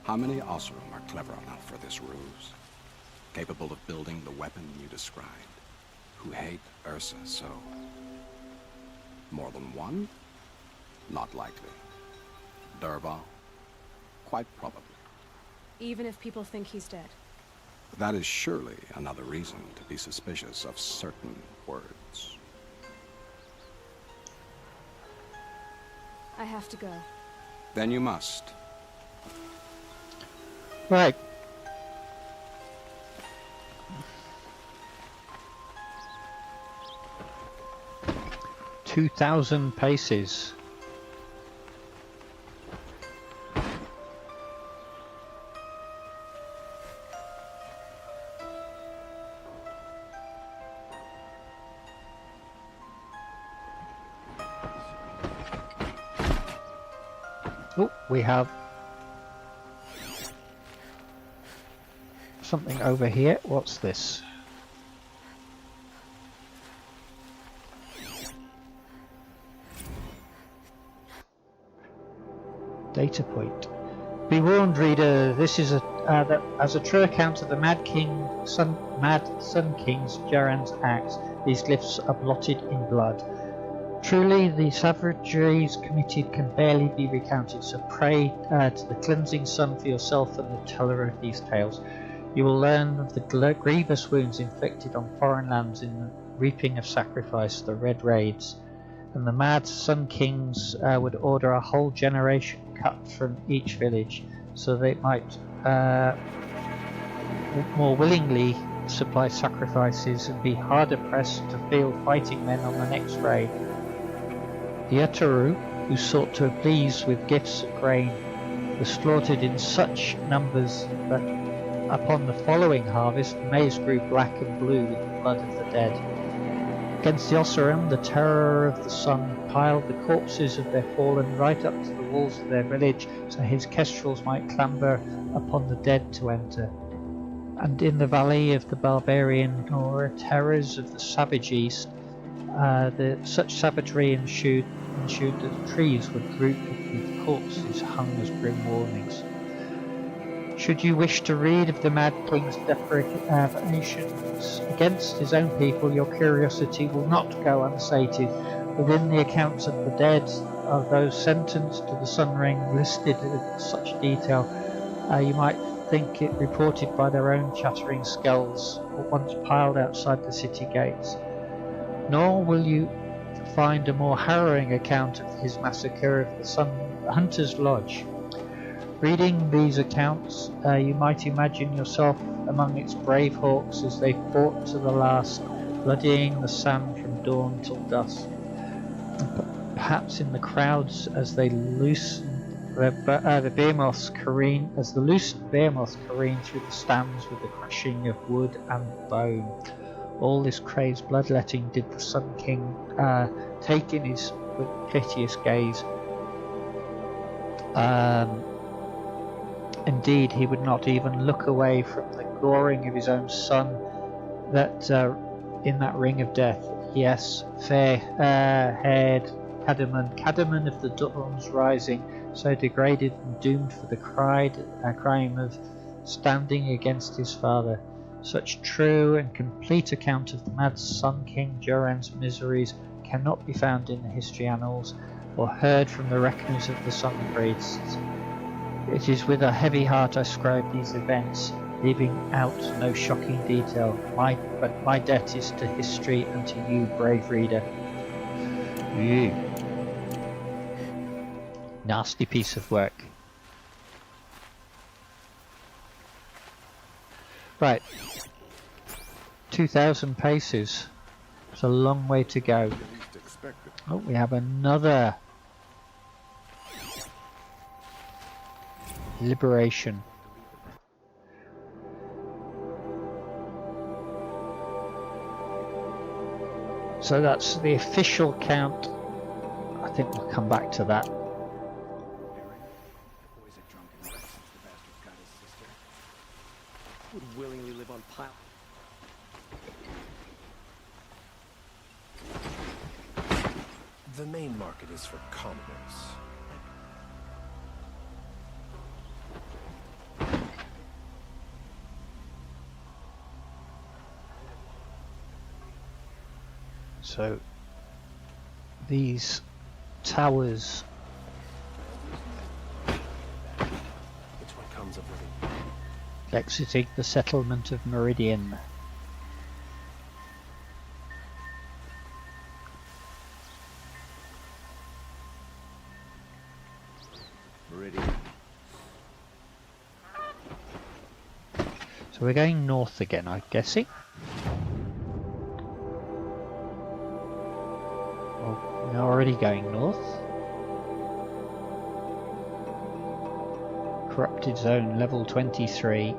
[SPEAKER 10] How many Oseram are clever enough for this ruse? Capable of building the weapon you described? Who hate Ersa so? More than one? Not likely. Dervahl? Quite probably.
[SPEAKER 2] Even if people think he's dead?
[SPEAKER 10] That is surely another reason to be suspicious of certain words.
[SPEAKER 2] I have to go.
[SPEAKER 10] Then you must.
[SPEAKER 1] Right. "2,000 paces. Oh, we have something over here. What's this? Data point. Be warned, reader, this is as a true account of the Mad Sun King's Jaran's acts, these glyphs are blotted in blood. Truly, the savageries committed can barely be recounted, so pray to the cleansing sun for yourself and the teller of these tales. You will learn of the grievous wounds inflicted on foreign lands in the reaping of sacrifice, the Red Raids. And the Mad Sun Kings would order a whole generation cut from each village, so they might more willingly supply sacrifices and be harder pressed to field fighting men on the next raid. The Utaru, who sought to appease with gifts of grain, were slaughtered in such numbers that upon the following harvest maize grew black and blue with the blood of the dead. Against the Oseram, the terror of the sun piled the corpses of their fallen right up to the walls of their village, so his kestrels might clamber upon the dead to enter. And in the valley of the barbarian Nora, terrors of the savage east, such savagery ensued that the trees were drooped with corpses hung as grim warnings. Should you wish to read of the Mad King's depredations against his own people, your curiosity will not go unsated. Within the accounts of the dead of those sentenced to the Sun Ring listed in such detail, you might think it reported by their own chattering skulls, once piled outside the city gates. Nor will you find a more harrowing account of his massacre of the Hunter's Lodge. Reading these accounts, you might imagine yourself among its brave hawks as they fought to the last, bloodying the sand from dawn till dusk. Perhaps in the crowds as they loosened the behemoths careen through the stands with the crashing of wood and bone. All this crazed bloodletting did the Sun King take in his piteous gaze. Indeed, he would not even look away from the goring of his own son that in that ring of death. Yes, fair-haired Cadman of the dawn's rising, so degraded and doomed for the crime of standing against his father. Such true and complete account of the Mad Sun King Joran's miseries cannot be found in the history annals or heard from the reckoners of the Sun Priests. It is with a heavy heart I scribe these events, leaving out no shocking detail. But my debt is to history and to you, brave reader. Nasty piece of work. Right. 2,000 paces. It's a long way to go. Oh, we have another liberation. So that's the official count. I think we'll come back to that.
[SPEAKER 12] Would willingly live on pile.
[SPEAKER 4] The main market is for commoners.
[SPEAKER 1] So these towers.
[SPEAKER 4] Which one comes of living?
[SPEAKER 1] Exiting the settlement of Meridian. So we're going north again, I'm guessing. Well, we're already going north. Corrupted zone level 23.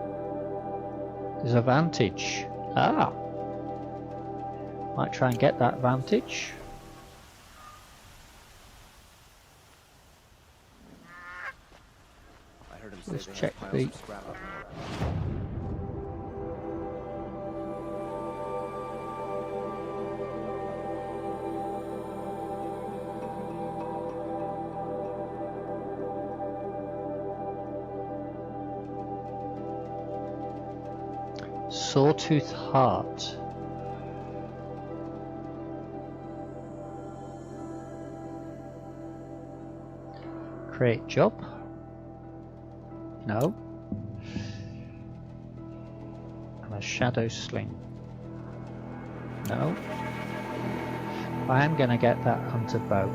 [SPEAKER 1] There's a vantage. Ah! Might try and get that vantage.
[SPEAKER 12] I heard him
[SPEAKER 1] Let's
[SPEAKER 12] say
[SPEAKER 1] check
[SPEAKER 12] piles
[SPEAKER 1] the
[SPEAKER 12] of scrap up north.
[SPEAKER 1] Sawtooth Heart. Create job? No. And a shadow sling? No. I am going to get that hunter bow.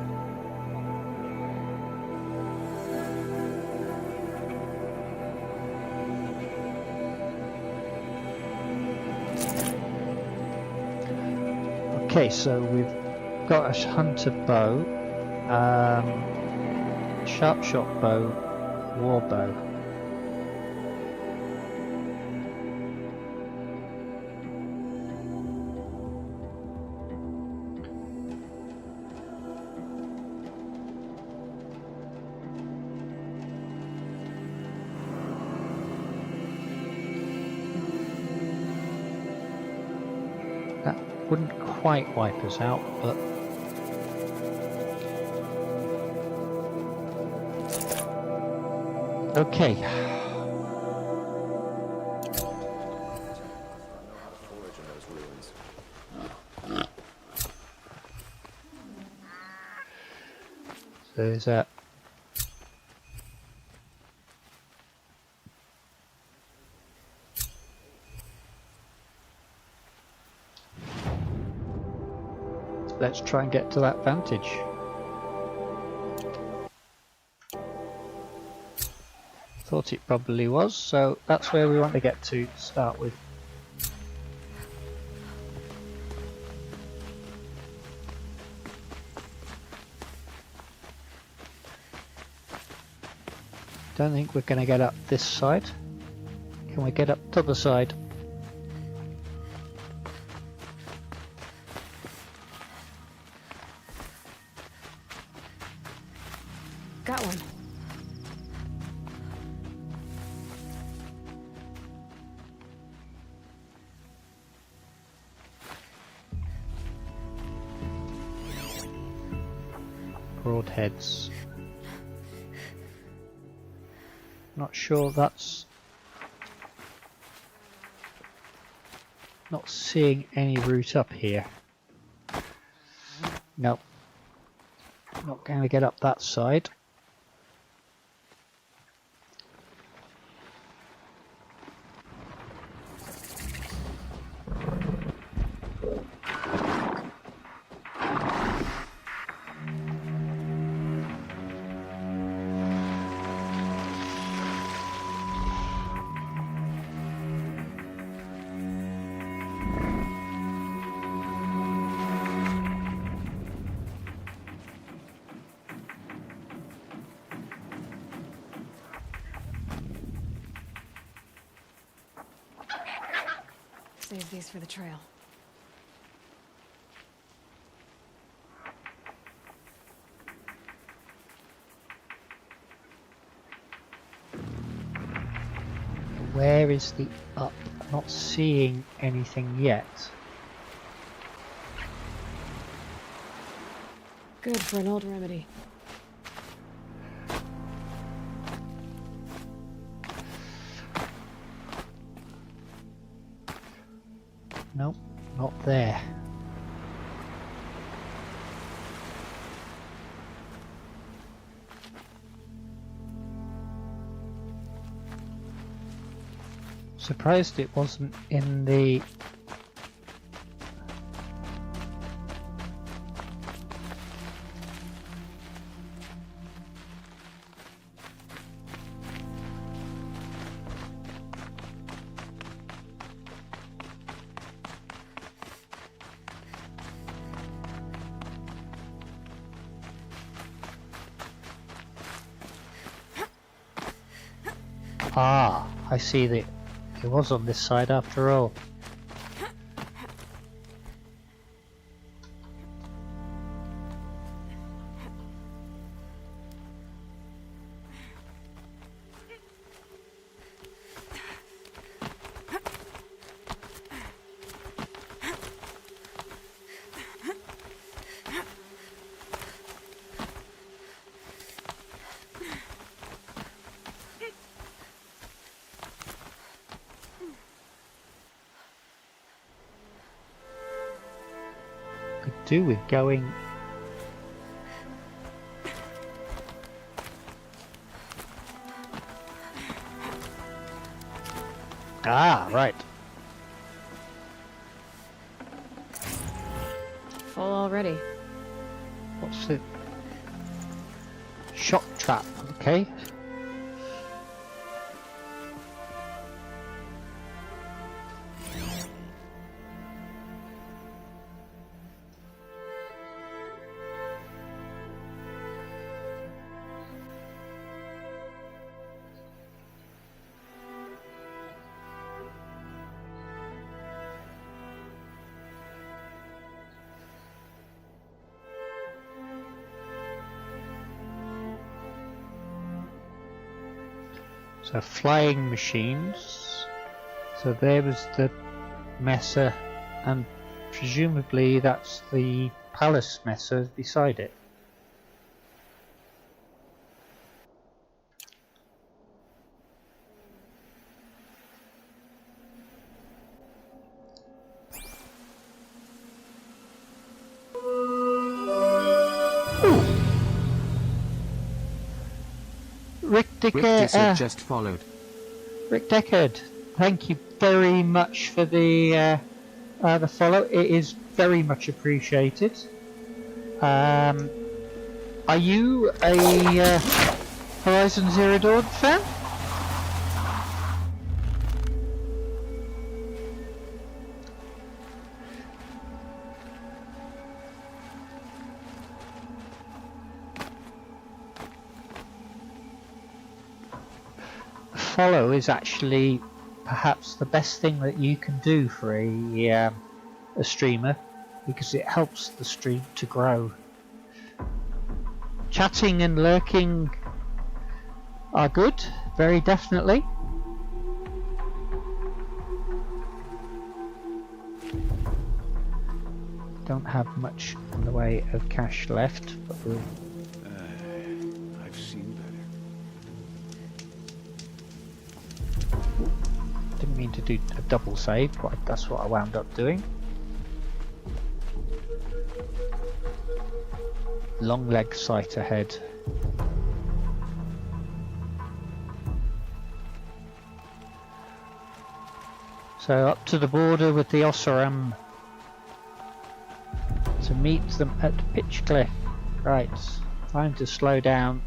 [SPEAKER 1] Okay, so we've got a hunter bow, sharp shot bow, war bow. That wouldn't quite wipe us out, but okay. So there's that. Let's try and get to that vantage. Thought it probably was, so that's where we want to get to start with. Don't think we're going to get up this side. Can we get up to the side?
[SPEAKER 2] Got one.
[SPEAKER 1] Broadheads. Not sure that's... Not seeing any route up here. Nope. Not going to get up that side.
[SPEAKER 2] Save these for the trail.
[SPEAKER 1] Where is the up? I'm not seeing anything yet.
[SPEAKER 2] Good for an old remedy.
[SPEAKER 1] Nope, not there. Surprised it wasn't in the... Ah, I see that it was on this side after all. Could do with going... Ah, right.
[SPEAKER 2] Full already.
[SPEAKER 1] What's it? Shock trap, okay. So flying machines. So there was the Messer, and presumably that's the Palace Messer beside it. Rick Deckard
[SPEAKER 5] just followed.
[SPEAKER 1] Rick Deckard, thank you very much for the follow. It is very much appreciated. Are you a Horizon Zero Dawn fan? Follow is actually perhaps the best thing that you can do for a streamer, because it helps the stream to grow. Chatting and lurking are good, very definitely. Don't have much in the way of cash left, but we'll...
[SPEAKER 4] I've seen better.
[SPEAKER 1] Didn't mean to do a double save, but that's what I wound up doing. Long leg sight ahead. So up to the border with the Osram to meet them at Pitchcliff. Right, time to slow down.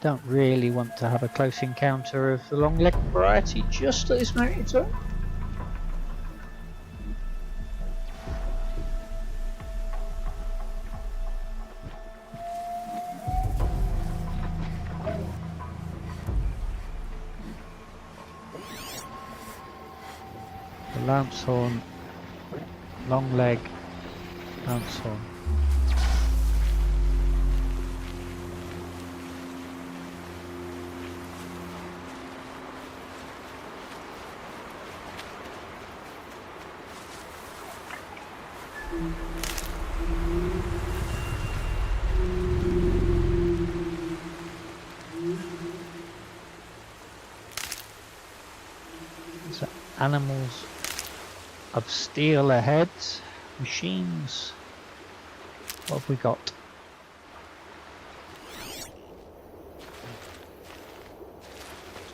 [SPEAKER 1] Don't really want to have a close encounter of the long leg variety just at this moment in time. lance horn, long leg, lance horn. So animals of steel ahead, machines. What have we got?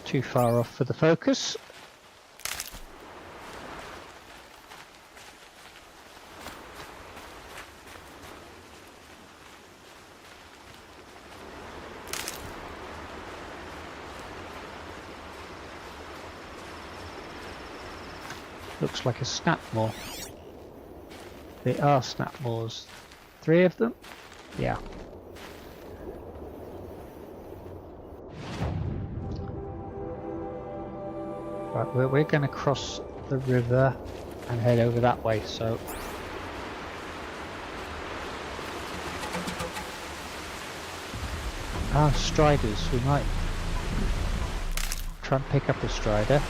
[SPEAKER 1] Too far off for the focus. Looks like a snapmore. They are snapmores. 3 of them? Yeah. Right, we're going to cross the river and head over that way, so... Ah, striders. We might try and pick up a strider.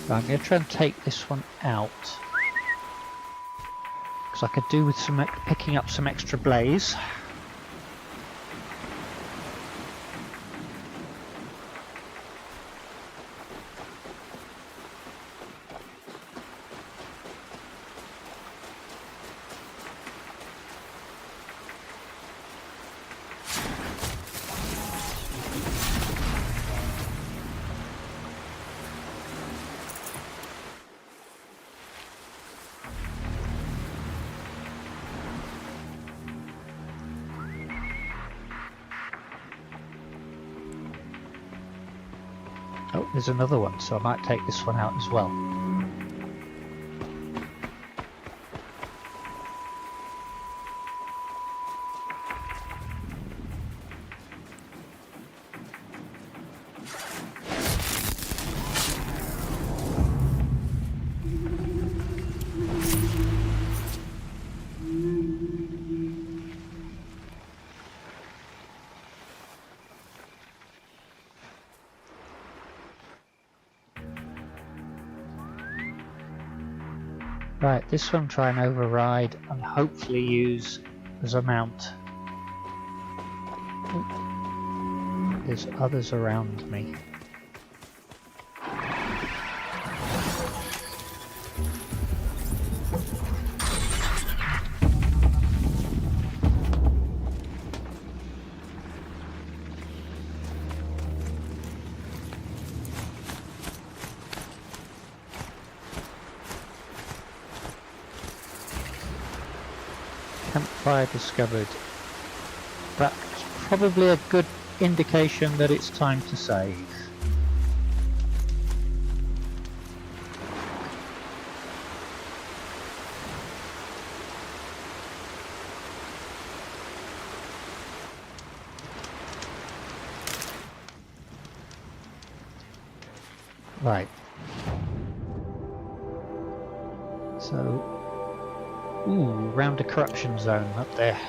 [SPEAKER 1] I'm going to try and take this one out, because I could do with some picking up some extra blaze. Oh, there's another one, so I might take this one out as well. Right, this one try and override and hopefully use as a mount. Oh, there's others around me. Campfire discovered. That's probably a good indication that it's time to save. Right. So, ooh, round a corruption zone up there.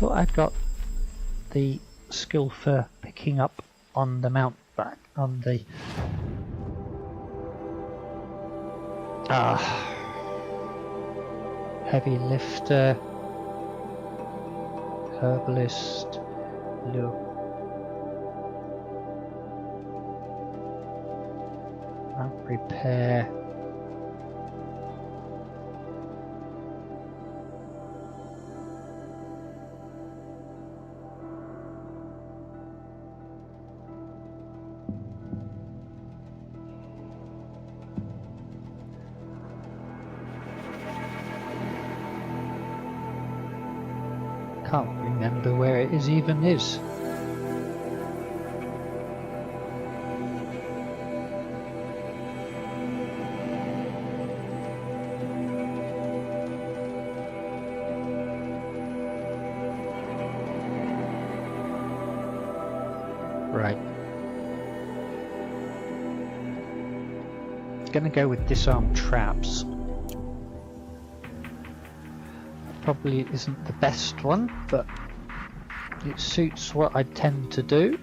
[SPEAKER 1] thought I'd got the skill for picking up on the mount back on the heavy lifter, herbalist, look, mount repair. Can't remember where it even is. Right. Gonna go with disarm traps. Probably isn't the best one, but it suits what I tend to do.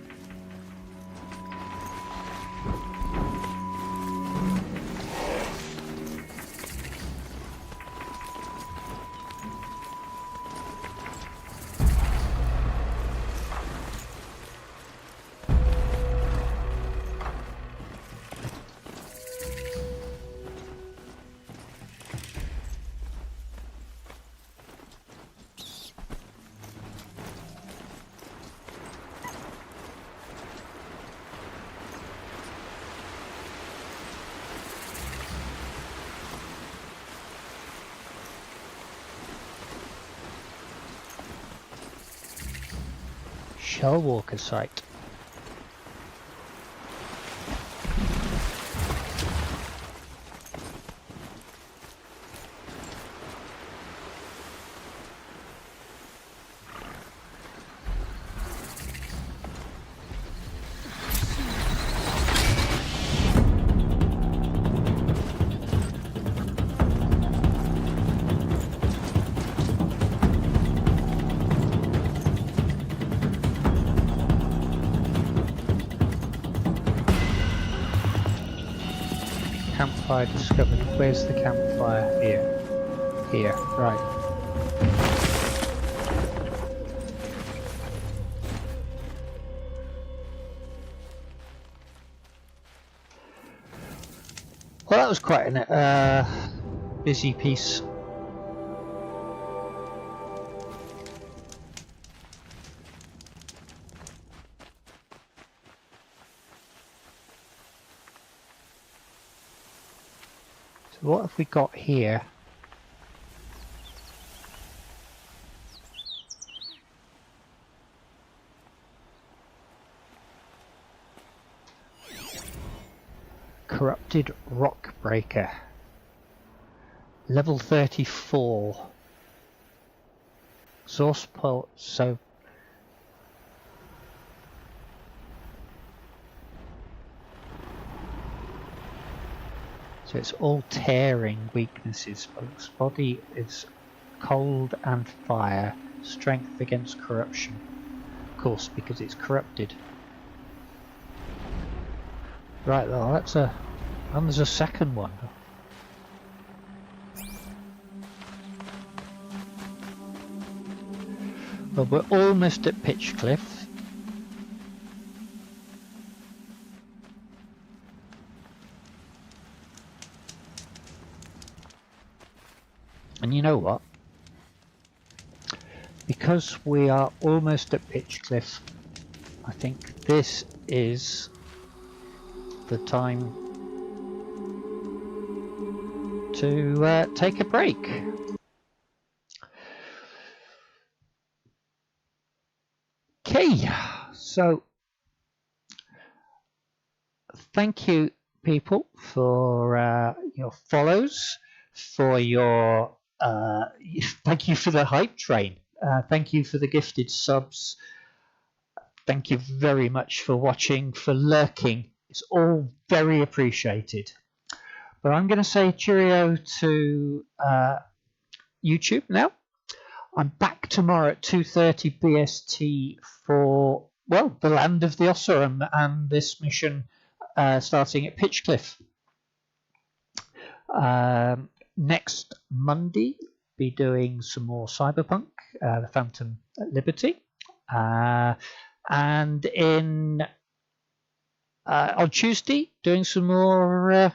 [SPEAKER 1] Shellwalker site. Campfire discovered. Where's the campfire? Here. Here, right. Well, that was quite a busy piece. What have we got here? Corrupted rock breaker. Level 34. Source port, so it's all tearing weaknesses. Its body is cold and fire. Strength against corruption. Of course, because it's corrupted. Right, well, that's a... and there's a second one. Well, we're almost at Pitchcliff. And you know what? Because we are almost at Pitchcliff, I think this is the time to take a break. Okay, so thank you people for your follows, for your thank you for the hype train, thank you for the gifted subs, thank you very much for watching, for lurking. It's all very appreciated. But I'm going to say cheerio to YouTube now. I'm back tomorrow at 2:30 BST for, well, the Land of the Ossurum and this mission starting at Pitchcliff. Next Monday, be doing some more Cyberpunk, the Phantom Liberty, and on Tuesday doing some more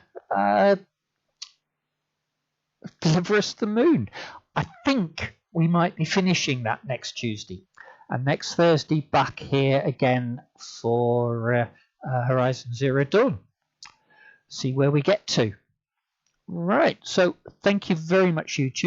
[SPEAKER 1] Deliver Us the Moon. I think we might be finishing that next Tuesday, and next Thursday back here again for Horizon Zero Dawn. See where we get to. Right, so thank you very much, YouTube.